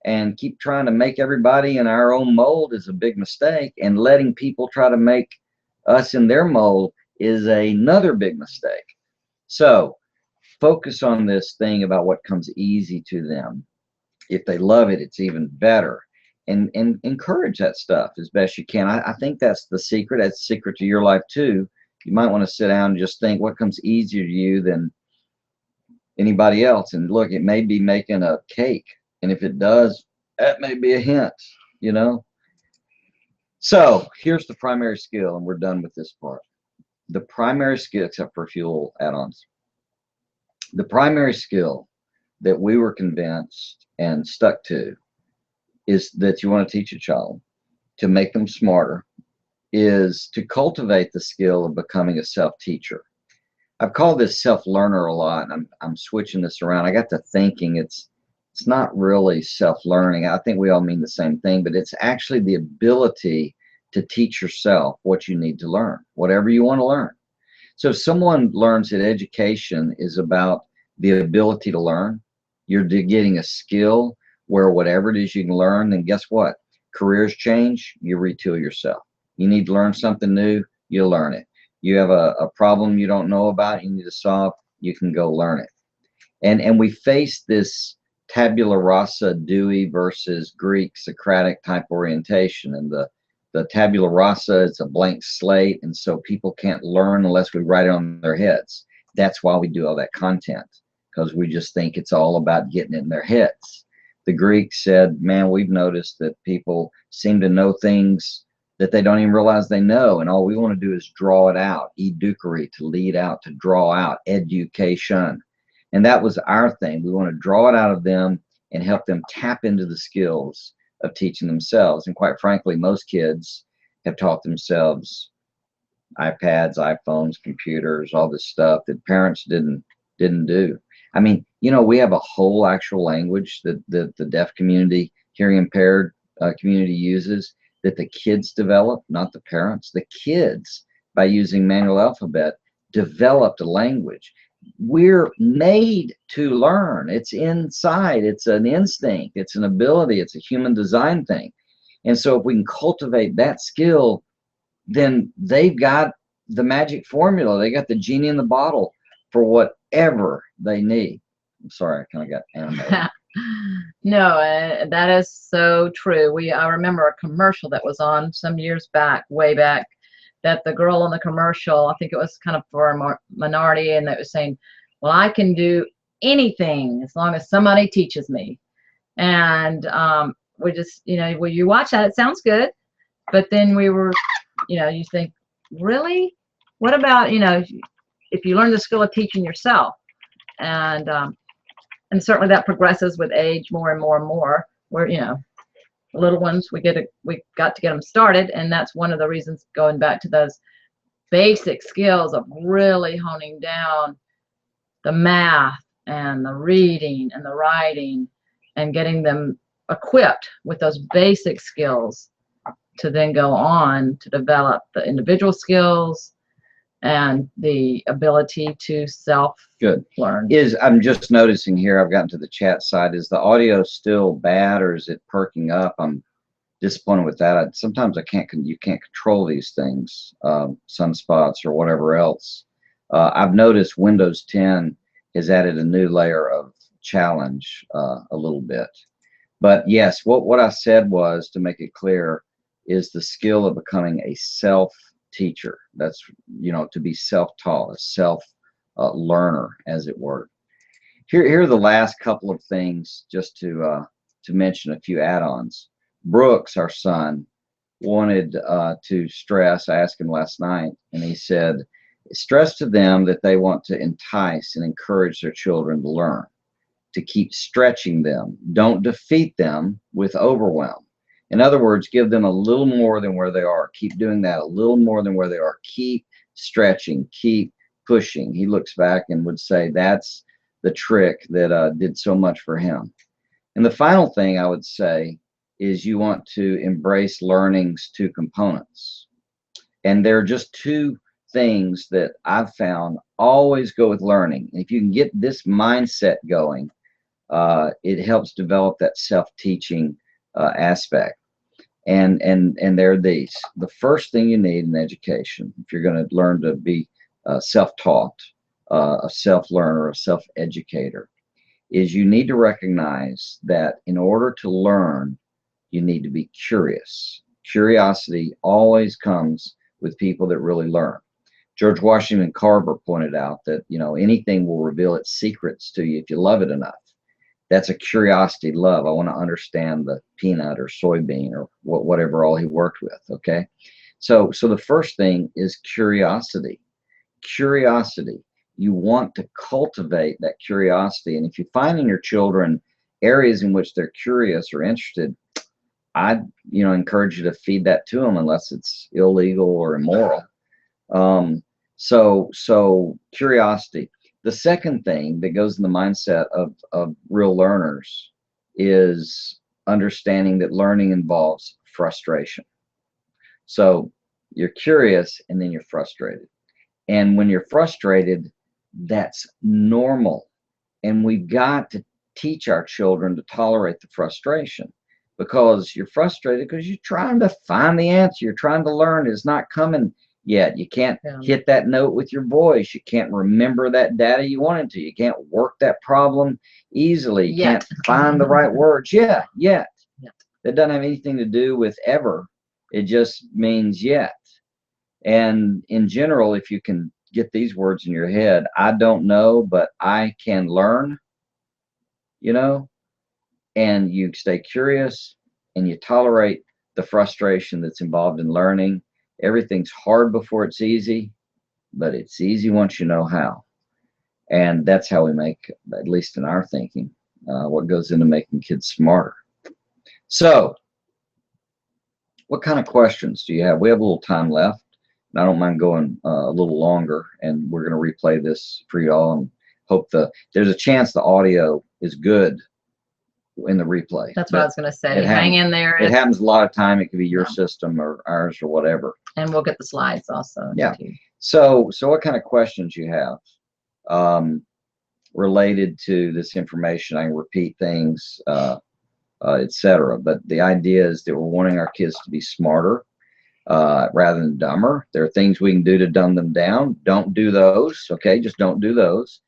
And keep trying to make everybody in our own mold is a big mistake. And letting people try to make us in their mold is another big mistake. So focus on this thing about what comes easy to them. If they love it, it's even better. And encourage that stuff as best you can. I think that's the secret. That's the secret to your life too. You might want to sit down and just think what comes easier to you than anybody else. And look, it may be making a cake. And if it does, that may be a hint, you know? So here's the primary skill, and we're done with this part. The primary skill, except for a few little add-ons. The primary skill that we were convinced and stuck to is that you want to teach a child to make them smarter is to cultivate the skill of becoming a self-teacher. I've called this self-learner a lot, and I'm switching this around. I got to thinking it's not really self-learning. I think we all mean the same thing, but it's actually the ability to teach yourself what you need to learn, whatever you want to learn. So if someone learns that education is about the ability to learn, you're getting a skill where whatever it is you can learn, then guess what? Careers change, you retool yourself. You need to learn something new, you learn it. You have a problem you don't know about, you need to solve, you can go learn it. And we face this tabula rasa, Dewey versus Greek Socratic type orientation. And the tabula rasa is a blank slate, and so people can't learn unless we write it on their heads. That's why we do all that content, because we just think it's all about getting it in their heads. The Greeks said, man, we've noticed that people seem to know things that they don't even realize they know, and all we want to do is draw it out. Edukere, to lead out, to draw out, education. And that was our thing. We want to draw it out of them and help them tap into the skills of teaching themselves. And quite frankly, most kids have taught themselves iPads, iPhones, computers, all this stuff that parents didn't do. I mean, you know, we have a whole actual language that the deaf community, hearing impaired community uses, that the kids develop, not the parents. The kids, by using manual alphabet, developed a language. We're made to learn. It's inside. It's an instinct. It's an ability. It's a human design thing. And so if we can cultivate that skill, then they've got the magic formula. They got the genie in the bottle for whatever they need. I'm sorry, I kind of got animated. No, that is so true. I remember a commercial that was on some years back, way back, that the girl in the commercial, I think it was kind of for a minority, and that was saying, well, I can do anything as long as somebody teaches me. And we just, you know, when you watch that, it sounds good, but then we were, you know, you think, really? What about, you know, if you learn the skill of teaching yourself? And certainly that progresses with age more and more and more, where, you know, the little ones, we got to get them started. And that's one of the reasons, going back to those basic skills of really honing down the math and the reading and the writing and getting them equipped with those basic skills to then go on to develop the individual skills and the ability to self-learn. I'm just noticing here, I've gotten to the chat side, is the audio still bad or is it perking up? I'm disappointed with that. Sometimes you can't control these things, sunspots or whatever else. I've noticed Windows 10 has added a new layer of challenge a little bit. But yes, what I said was, to make it clear, is the skill of becoming a self-teacher. That's, you know, to be self-taught, a self-learner, as it were. Here are the last couple of things, just to mention a few add-ons. Brooks, our son, wanted to stress, I asked him last night, and he said, stress to them that they want to entice and encourage their children to learn, to keep stretching them. Don't defeat them with overwhelm. In other words, give them a little more than where they are. Keep doing that, a little more than where they are. Keep stretching, keep pushing. He looks back and would say that's the trick that did so much for him. And the final thing I would say is you want to embrace learning's two components. And there are just two things that I've found always go with learning. If you can get this mindset going, it helps develop that self-teaching aspect. And there are these. The first thing you need in education, if you're going to learn to be self-taught, a self-learner, a self-educator, is you need to recognize that in order to learn, you need to be curious. Curiosity always comes with people that really learn. George Washington Carver pointed out that, you know, anything will reveal its secrets to you if you love it enough. That's a curiosity love. I want to understand the peanut or soybean or whatever all he worked with. Okay. So the first thing is curiosity. Curiosity. You want to cultivate that curiosity. And if you find in your children areas in which they're curious or interested, I'd, you know, encourage you to feed that to them unless it's illegal or immoral. So curiosity. The second thing that goes in the mindset of real learners is understanding that learning involves frustration. So you're curious and then you're frustrated. And when you're frustrated, that's normal. And we've got to teach our children to tolerate the frustration, because you're frustrated because you're trying to find the answer. You're trying to learn. It's not coming yet. You can't hit that note with your voice. You can't remember that data you wanted to. You can't work that problem easily. You can't find the right words. Yet. That doesn't have anything to do with ever. It just means yet. And in general, if you can get these words in your head, I don't know, but I can learn, you know, and you stay curious and you tolerate the frustration that's involved in learning. Everything's hard before it's easy, but it's easy once you know how. And that's how we make, at least in our thinking, what goes into making kids smarter. So what kind of questions do you have? We have a little time left. And I don't mind going a little longer, and we're going to replay this for y'all and hope there's a chance the audio is good in the replay. That's what I was going to say. Hang in there. It happens a lot of time. It could be your system or ours or whatever. And we'll get the slides also. Yeah. So what kind of questions you have related to this information? I can repeat things, etc. But the idea is that we're wanting our kids to be smarter rather than dumber. There are things we can do to dumb them down. Don't do those. Okay, just don't do those.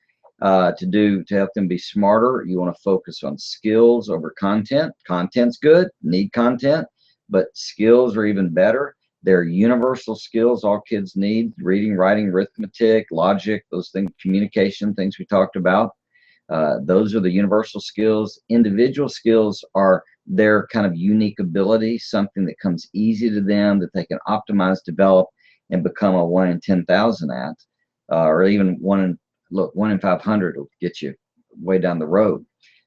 To help them be smarter, you want to focus on skills over content. Content's good, need content, but skills are even better. They're universal skills all kids need: reading, writing, arithmetic, logic, those things, communication, things we talked about. Those are the universal skills. Individual skills are their kind of unique ability, something that comes easy to them that they can optimize, develop, and become a 1 in 10,000 at, or even 1 in 500 will get you way down the road.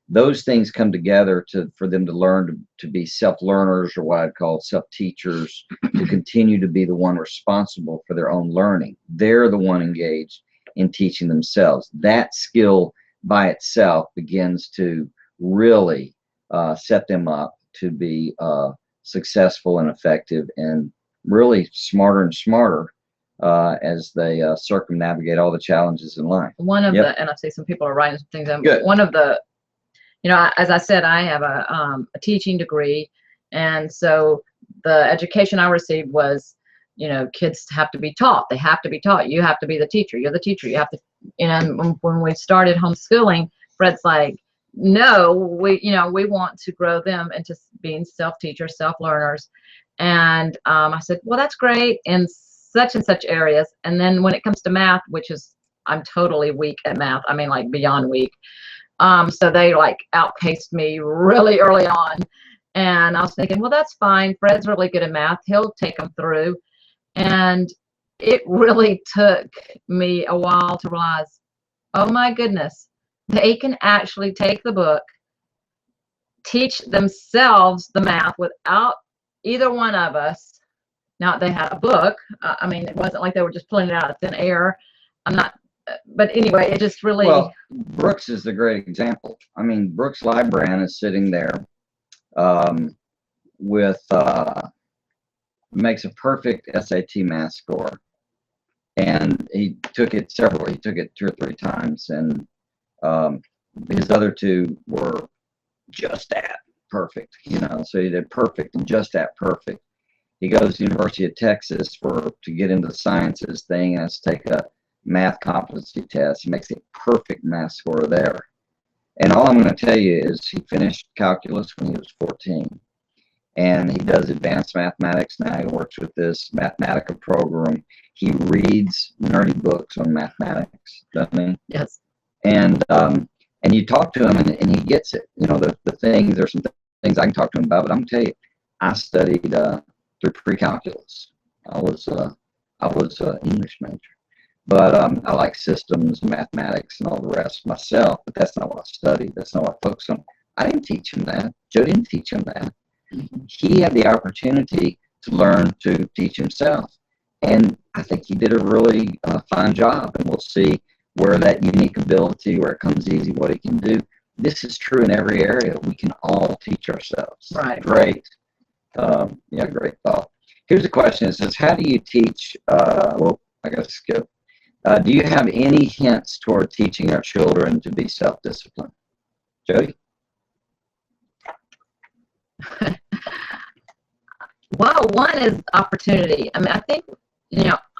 Those things come together for them to learn to be self-learners, or what I'd call self-teachers, to continue to be the one responsible for their own learning. They're the one engaged in teaching themselves. That skill by itself begins to really set them up to be successful and effective and really smarter and smarter as they circumnavigate all the challenges in life. One of the, and I see some people are writing some things down. One of the, you know, as I said, I have a teaching degree, and so the education I received was, you know, kids have to be taught. They have to be taught. You have to be the teacher. You're the teacher. You have to, you know, when we started homeschooling, Fred's like, no, we want to grow them into being self-teachers, self-learners. And I said, well, that's great in such and such areas. And then when it comes to math, which is, I'm totally weak at math. I mean, like beyond weak. So they like outpaced me really early on. And I was thinking, well, that's fine. Fred's really good at math. He'll take them through. And it really took me a while to realize, oh my goodness, they can actually take the book, teach themselves the math without either one of us. Now, they had a book. I mean, it wasn't like they were just pulling it out of thin air. I'm not, but anyway, it just really. Well, Brooks is the great example. I mean, Brooks Librand is sitting there with, makes a perfect SAT math score. and he took it 2 or 3 times, and um, his other two were just at perfect, so he did perfect and just at perfect. He goes to University of Texas to get into the sciences thing, and has to take a math competency test. He makes a perfect math score there. And all I'm going to tell you is he finished calculus when he was 14. And he does advanced mathematics now. He works with this Mathematica program. He reads nerdy books on mathematics, doesn't he? Yes. And you talk to him, and he gets it. The things, there's some things I can talk to him about, but I'm going to tell you, I studied through pre-calculus. I was an English major. But I like systems, mathematics, and all the rest myself, but that's not what I studied. That's not what I focused on. I didn't teach him that. Joe didn't teach him that. He had the opportunity to learn to teach himself. And I think he did a really fine job, and we'll see where that unique ability, where it comes easy, what he can do. This is true in every area. We can all teach ourselves. Right. Great. Great thought. Here's a question. It says, how do you teach, I got to skip. Do you have any hints toward teaching our children to be self-disciplined? Jody? Well, one is opportunity. I mean, I think,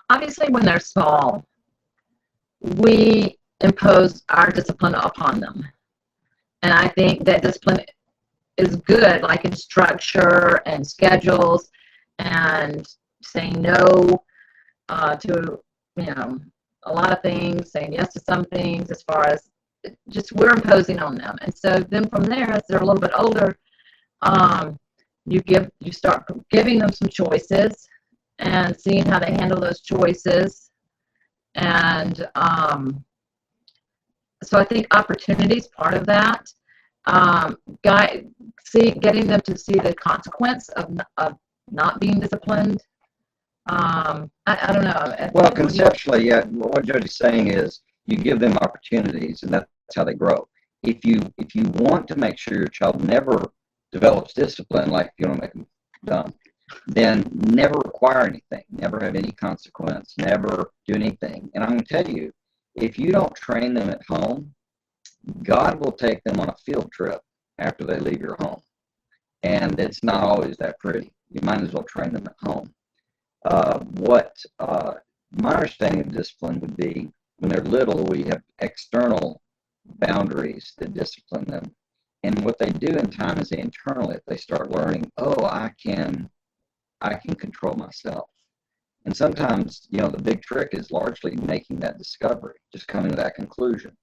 obviously when they're small, we impose our discipline upon them. And I think that discipline is good, like in structure and schedules and saying no to, a lot of things, saying yes to some things, as far as just we're imposing on them. And so then from there, as they're a little bit older, you start giving them some choices and seeing how they handle those choices. And so I think opportunity is part of that. Getting them to see the consequence of not being disciplined. I don't know. Well, conceptually, yeah, what Jody's saying is you give them opportunities, and that's how they grow. If you want to make sure your child never develops discipline, like if you want to make them dumb, then never require anything, never have any consequence, never do anything. And I'm going to tell you, if you don't train them at home, God will take them on a field trip after they leave your home. And it's not always that pretty. You might as well train them at home. My understanding of discipline would be when they're little, we have external boundaries that discipline them. And what they do in time is they internalize. They start learning, I can control myself. And sometimes, the big trick is largely making that discovery, just coming to that conclusion.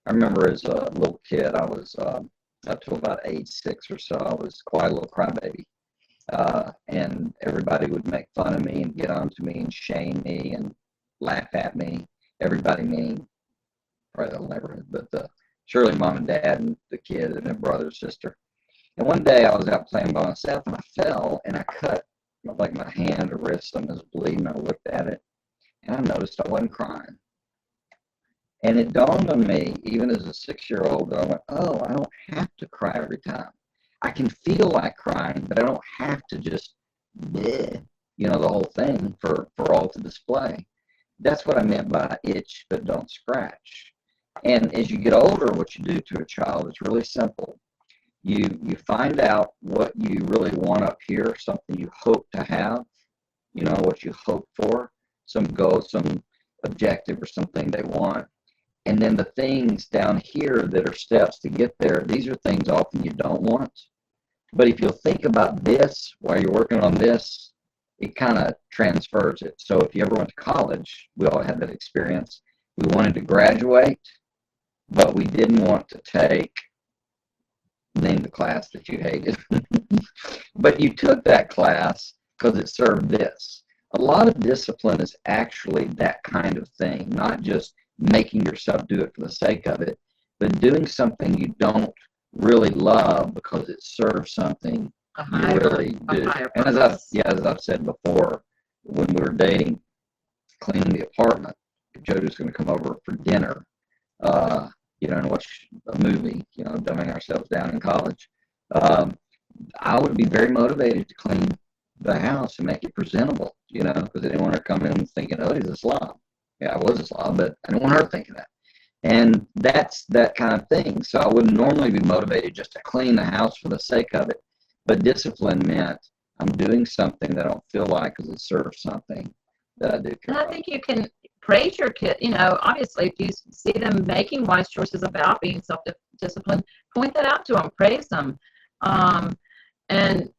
I remember as a little kid, I was up to about age 6 or so, I was quite a little crybaby. And everybody would make fun of me and get onto me and shame me and laugh at me. Everybody meaning, probably the neighborhood, but surely mom and dad and the kid and their brother, sister. And one day I was out playing by myself, and I fell, and I cut like my hand or wrist, something was bleeding. I looked at it, and I noticed I wasn't crying. And it dawned on me, even as a 6-year-old, that I went, I don't have to cry every time. I can feel like crying, but I don't have to just, the whole thing for all to display. That's what I meant by itch, but don't scratch. And as you get older, what you do to a child is really simple. You find out what you really want up here, something you hope to have, what you hope for, some goal, some objective or something they want. And then the things down here that are steps to get there, these are things often you don't want. But if you'll think about this while you're working on this, it kind of transfers it. So if you ever went to college, we all had that experience. We wanted to graduate, but we didn't want to name the class that you hated. But you took that class because it served this. A lot of discipline is actually that kind of thing, not just making yourself do it for the sake of it, but doing something you don't really love because it serves something you really do. And as I've said before, when we were dating, cleaning the apartment, if Jody's going to come over for dinner, and watch a movie, dumbing ourselves down in college, I would be very motivated to clean the house and make it presentable, because I didn't want her to come in thinking, he's a slob. Yeah, I was a slob, but I don't want her to think of that. And that's that kind of thing. So I wouldn't normally be motivated just to clean the house for the sake of it. But discipline meant I'm doing something that I don't feel like because it serves something that I do care And I about. think you can praise your kid. You know, obviously, if you see them making wise choices about being self-disciplined, point that out to them, praise them. Um, and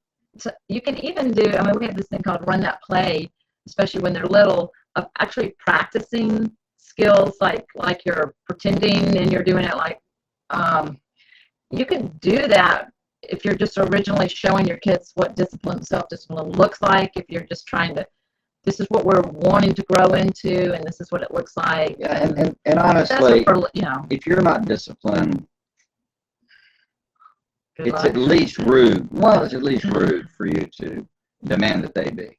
you can even do, I mean, we have this thing called run that play, especially when they're little, of actually practicing skills like you're pretending and you're doing it like, um, you can do that if you're just originally showing your kids what discipline, self-discipline looks like, if you're just trying to, this is what we're wanting to grow into, and this is what it looks like. Yeah, and honestly, for, you know, if you're not disciplined, good it's luck. at least rude. Well, it's at least rude for you to demand that they be.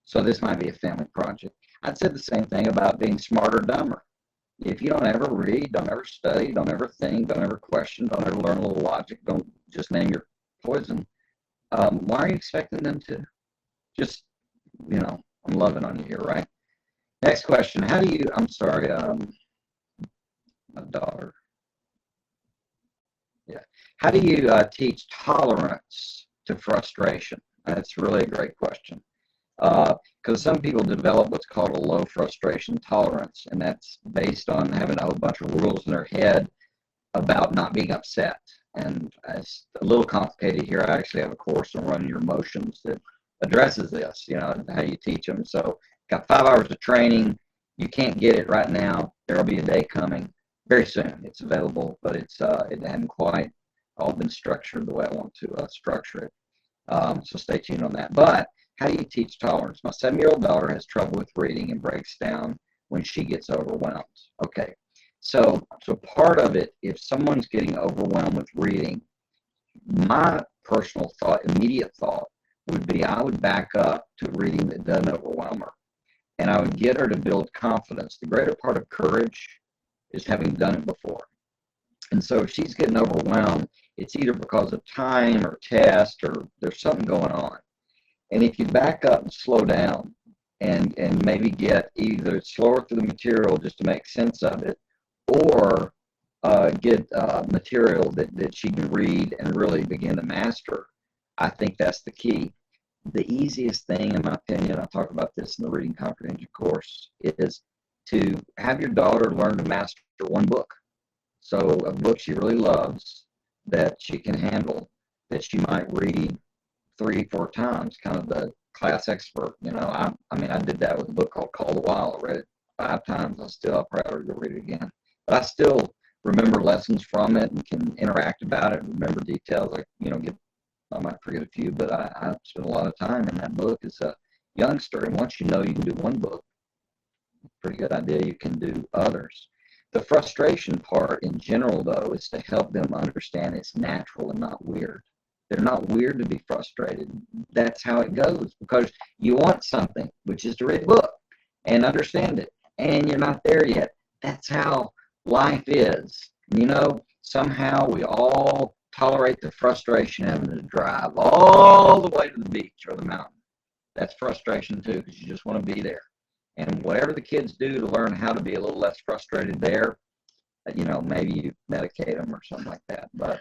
So this might be a family project. I'd say the same thing about being smart or dumber. If you don't ever read, don't ever study, don't ever think, don't ever question, don't ever learn a little logic, don't just name your poison, why are you expecting them to? Just, I'm loving on you here, right? Next question. How do you, I'm sorry, my daughter. Yeah. How do you teach tolerance to frustration? That's really a great question. Because some people develop what's called a low frustration tolerance, and that's based on having a whole bunch of rules in their head about not being upset. And it's a little complicated here. I actually have a course on running your emotions that addresses this, how you teach them. So, got 5 hours of training. You can't get it right now. There'll be a day coming very soon. It's available, but it hadn't quite all been structured the way I want to structure it. So stay tuned on that. But how do you teach tolerance? My 7-year-old daughter has trouble with reading and breaks down when she gets overwhelmed. Okay, so part of it, if someone's getting overwhelmed with reading, my personal thought, immediate thought, would be I would back up to reading that doesn't overwhelm her. And I would get her to build confidence. The greater part of courage is having done it before. And so if she's getting overwhelmed, it's either because of time or test or there's something going on. And if you back up and slow down and maybe get either slower through the material just to make sense of it, or get material that she can read and really begin to master, I think that's the key. The easiest thing, in my opinion, I talk about this in the Reading Comprehension course, is to have your daughter learn to master one book. So a book she really loves that she can handle, that she might read 3, 4 times, kind of the class expert. I mean, I did that with a book called Call the Wild. I read it 5 times. I'll probably go read it again. But I still remember lessons from it and can interact about it, remember details. I might forget a few, but I spent a lot of time in that book as a youngster. And once you know you can do one book, pretty good idea you can do others. The frustration part in general, though, is to help them understand it's natural and not weird. They're not weird to be frustrated. That's how it goes because you want something, which is to read a book and understand it, and you're not there yet. That's how life is. Somehow we all tolerate the frustration of having to drive all the way to the beach or the mountain. That's frustration too because you just want to be there. And whatever the kids do to learn how to be a little less frustrated there, maybe you medicate them or something like that. But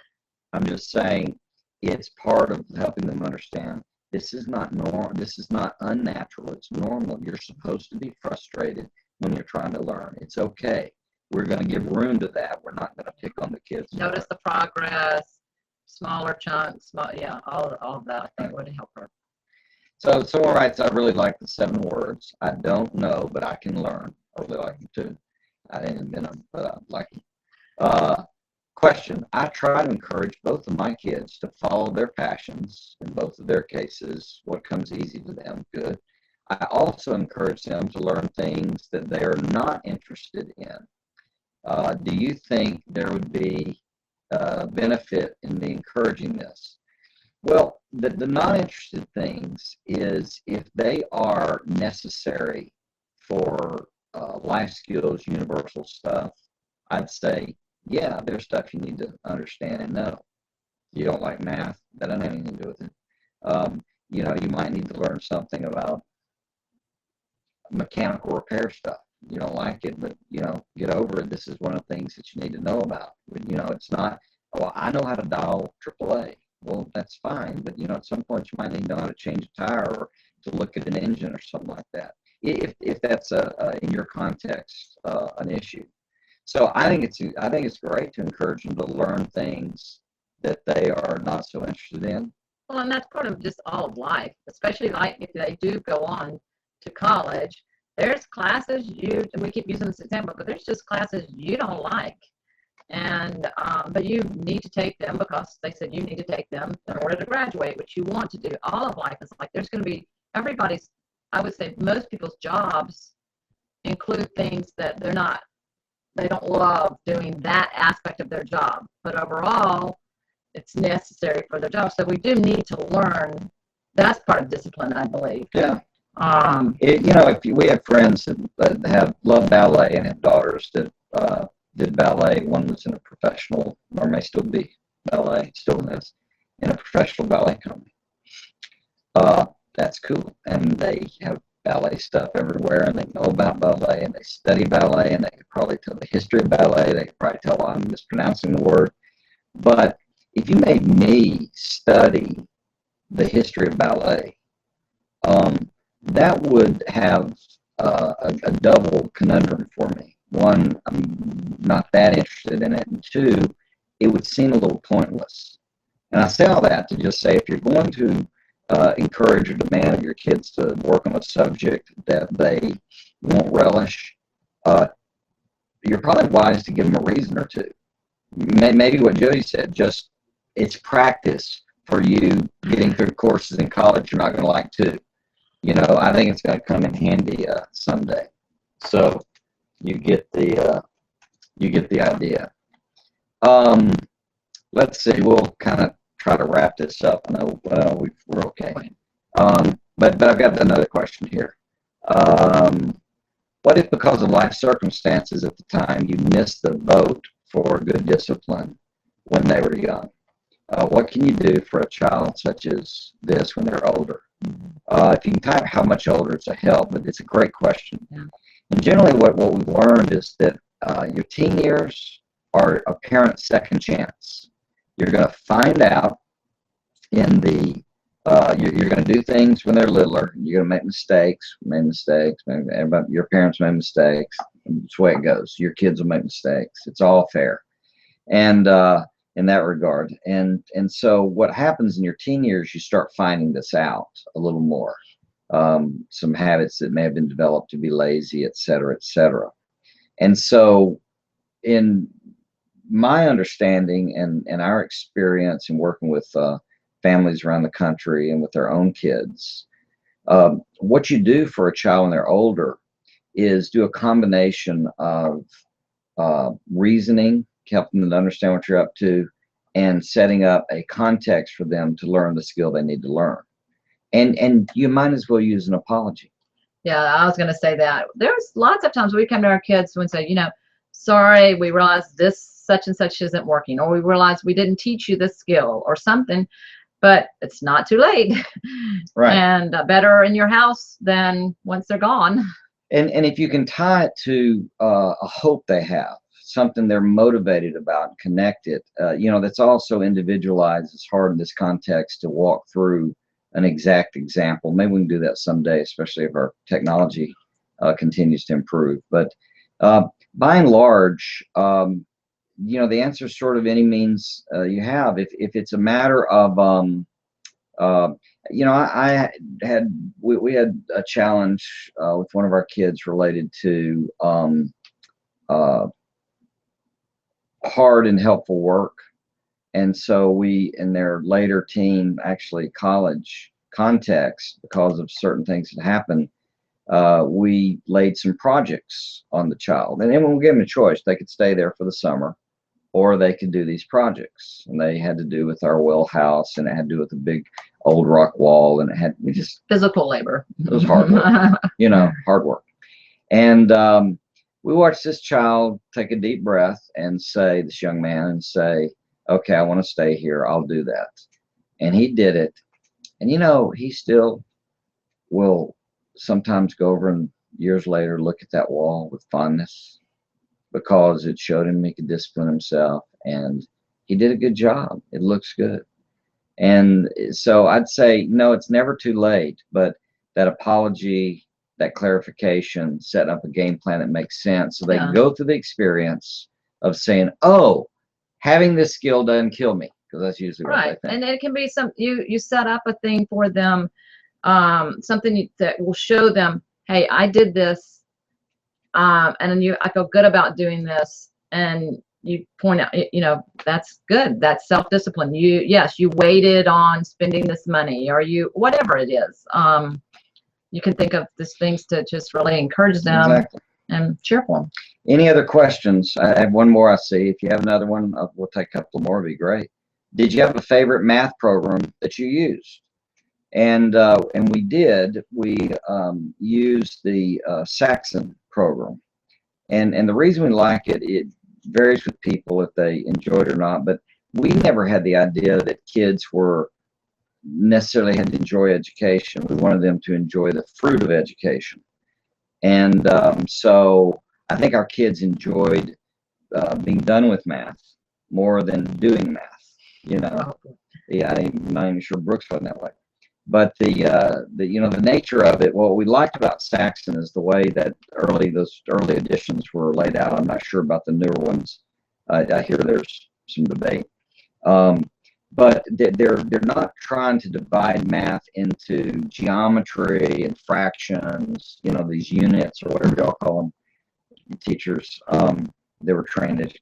I'm just saying it's part of helping them understand this is not normal. This is not unnatural. It's normal. You're supposed to be frustrated when you're trying to learn. It's okay. We're going to give room to that. We're not going to pick on the kids. Notice the progress, smaller chunks, all of that I think would help her. So someone writes, I really like the 7 words. I don't know, but I can learn. I really like them too. I didn't admit them, but I like them. Question. I try to encourage both of my kids to follow their passions. In both of their cases, what comes easy to them, good. I also encourage them to learn things that they are not interested in. Do you think there would be benefit in me encouraging this? Well, the non-interested things is if they are necessary for life skills, universal stuff, I'd say, yeah, there's stuff you need to understand and know. You don't like math, that doesn't have anything to do with it. You might need to learn something about mechanical repair stuff. you don't like it, but get over it. This is one of the things that you need to know about. It's not, oh, I know how to dial AAA. Well, that's fine, but at some point you might need to know how to change a tire or to look at an engine or something like that. If that's in your context an issue. So I think it's great to encourage them to learn things that they are not so interested in. Well, and that's part of just all of life, especially like if they do go on to college. There's classes and we keep using this example, but there's just classes you don't like. And but you need to take them because they said you need to take them in order to graduate, which you want to do. All of life is like there's going to be everybody's. I would say most people's jobs include things that they don't love doing that aspect of their job, but overall, it's necessary for their job. So we do need to learn. That's part of discipline, I believe. Yeah. If we have friends that have love ballet and have daughters that did ballet. One was in a professional, or may still be ballet, still is in a professional ballet company. That's cool, and they have ballet stuff everywhere, and they know about ballet, and they study ballet, and they could probably tell the history of ballet. They could probably tell I'm mispronouncing the word, but if you made me study the history of ballet, that would have a double conundrum for me. One, I'm not that interested in it, and two, it would seem a little pointless. And I say all that to just say if you're going to encourage or demand of your kids to work on a subject that they won't relish, you're probably wise to give them a reason or two. Maybe what Jody said, just it's practice for you getting through courses in college you're not going to like too. I think it's going to come in handy someday. So you get the idea. Let's see. We'll kind of try to wrap this up. I know we're okay. But I've got another question here. What if because of life circumstances at the time you missed the boat for good discipline when they were young? What can you do for a child such as this when they're older? If you can type how much older, it's a help, but it's a great question. Yeah. And generally what we've learned is that your teen years are a parent's second chance. You're going to find out you're going to do things when they're littler. You're going to make mistakes. Everybody, your parents made mistakes. It's the way it goes. Your kids will make mistakes. It's all fair. And in that regard. And so what happens in your teen years, you start finding this out a little more. Some habits that may have been developed to be lazy, et cetera, et cetera. And so in my understanding and our experience in working with families around the country and with their own kids, what you do for a child when they're older is do a combination of reasoning, helping them to understand what you're up to, and setting up a context for them to learn the skill they need to learn. And you might as well use an apology. Yeah, I was going to say that. There's lots of times we come to our kids and say, sorry, we realized this such and such isn't working, or we realized we didn't teach you this skill or something, but it's not too late. Right. And better in your house than once they're gone. And if you can tie it to a hope they have, something they're motivated about, connect it, that's also individualized. It's hard in this context to walk through an exact example. Maybe we can do that someday, especially if our technology continues to improve. But by and large, the answer is sort of any means you have. If it's a matter of, we had a challenge with one of our kids related to hard and helpful work. And so we, in their later teen, actually college context, because of certain things that happened, we laid some projects on the child. And then when we gave them a choice, they could stay there for the summer, or they could do these projects. And they had to do with our well house, and it had to do with a big old rock wall, and we just physical labor. It was hard work, hard work. And we watched this child take a deep breath and say, this young man, and say, okay, I want to stay here. I'll do that. And he did it. And he still will sometimes go over and years later look at that wall with fondness because it showed him he could discipline himself, and he did a good job. It looks good. And so I'd say, no, it's never too late, but that apology, that clarification, setting up a game plan that makes sense so they can go through the experience of saying, oh, having this skill doesn't kill me, because that's usually what they think. And it can be you set up a thing for them, something that will show them, hey, I did this, and then I feel good about doing this, and you point out, that's good. That's self-discipline. Yes, you waited on spending this money, or whatever it is. You can think of these things to just really encourage them and cheer for them. Any other questions? I have one more, I see. If you have another one, we'll take a couple more. It'd be great. Did you have a favorite math program that you used? And we did. We used the Saxon program. And the reason we like it, it varies with people if they enjoy it or not, but we never had the idea that kids were necessarily had to enjoy education. We wanted them to enjoy the fruit of education. And so I think our kids enjoyed being done with math more than doing math, Yeah, I'm not even sure Brooks wasn't that way. But the nature of it, what we liked about Saxon is the way that those early editions were laid out. I'm not sure about the newer ones. I hear there's some debate. But they're not trying to divide math into geometry and fractions, these units or whatever y'all call them, teachers. They were trained as,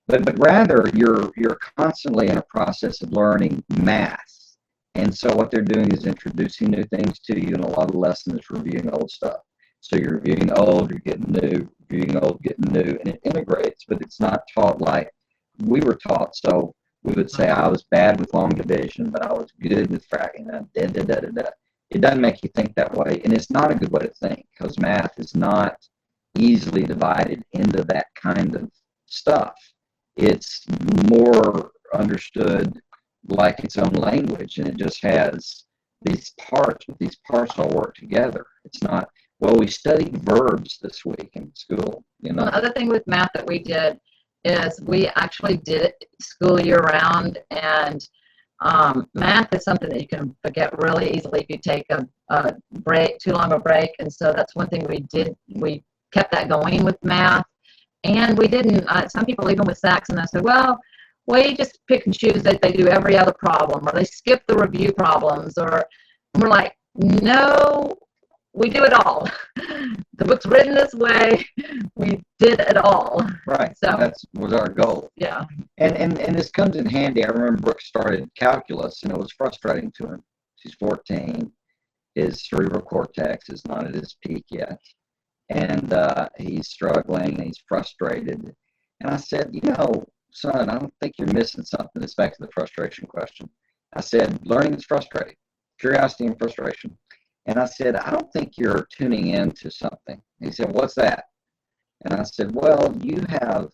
but rather you're constantly in a process of learning math. And so what they're doing is introducing new things to you, and a lot of the lesson is reviewing old stuff. So you're reviewing old, you're getting new, reviewing old, getting new, and it integrates, but it's not taught like we were taught. So we would say I was bad with long division, but I was good with fracking. It doesn't make you think that way, and it's not a good way to think, because math is not easily divided into that kind of stuff. It's more understood like its own language, and it just has these parts, but these parts all work together. It's not, well, we studied verbs this week in school. The other thing with math that we did is we actually did it school year round, and math is something that you can forget really easily if you take a break, too long a break. And so that's one thing we did. We kept that going with math, and we didn't. Some people, even with Saxon, I said, well, we just pick and choose that they do every other problem, or they skip the review problems, and we're like, no, we do it all. The book's written this way. We did it all. Right. So that was our goal. Yeah. And this comes in handy. I remember Brooks started calculus, and it was frustrating to him. He's 14. His cerebral cortex is not at his peak yet, and he's struggling. And he's frustrated. And I said, son, I don't think you're missing something. It's back to the frustration question. I said, learning is frustrating. Curiosity and frustration. And I said, I don't think you're tuning into something. He said, what's that? And I said, well, you have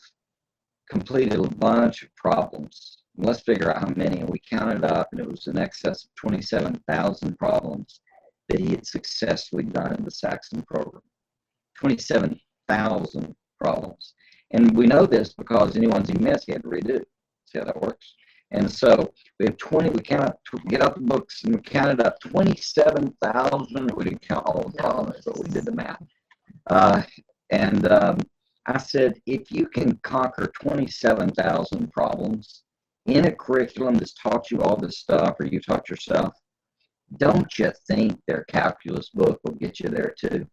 completed a bunch of problems. Let's figure out how many. And we counted up, and it was in excess of 27,000 problems that he had successfully done in the Saxon program. 27,000 problems. And we know this because any ones he missed, he had to redo. See how that works? And so we have get out the books, and we counted up 27,000. We didn't count all the problems, but we did the math. I said, if you can conquer 27,000 problems in a curriculum that's taught you all this stuff, or you taught yourself, don't you think their calculus book will get you there too?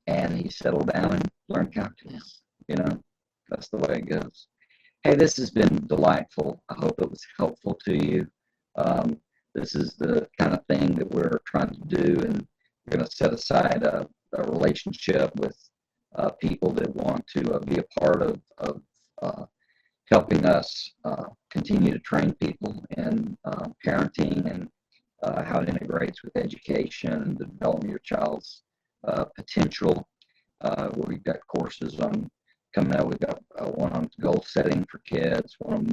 And he settled down and learned calculus. That's the way it goes. Hey, this has been delightful. I hope it was helpful to you. This is the kind of thing that we're trying to do, and we're going to set aside a relationship with people that want to be a part of helping us continue to train people in parenting and how it integrates with education and the development of your child's potential. We've got courses on coming out. We've got one on goal setting for kids, one on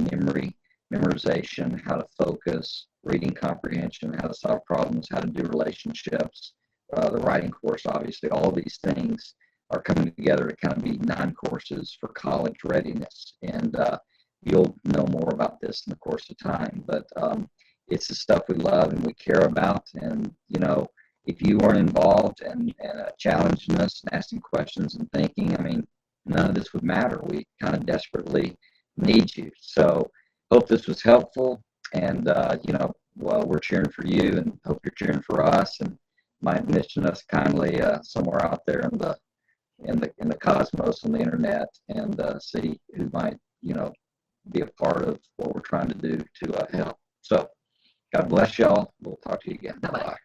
memorization, how to focus, reading comprehension, how to solve problems, how to do relationships, the writing course, obviously, all of these things are coming together to kind of be 9 courses for college readiness. And you'll know more about this in the course of time. But it's the stuff we love and we care about. And, you know, if you weren't involved and challenging us and asking questions and thinking, I mean, none of this would matter. We kind of desperately need you. So hope this was helpful. And, you know, well, we're cheering for you and hope you're cheering for us and might mention us kindly somewhere out there in the cosmos on the internet and see who might, you know, be a part of what we're trying to do to help. So God bless y'all. We'll talk to you again. Bye-bye. Bye.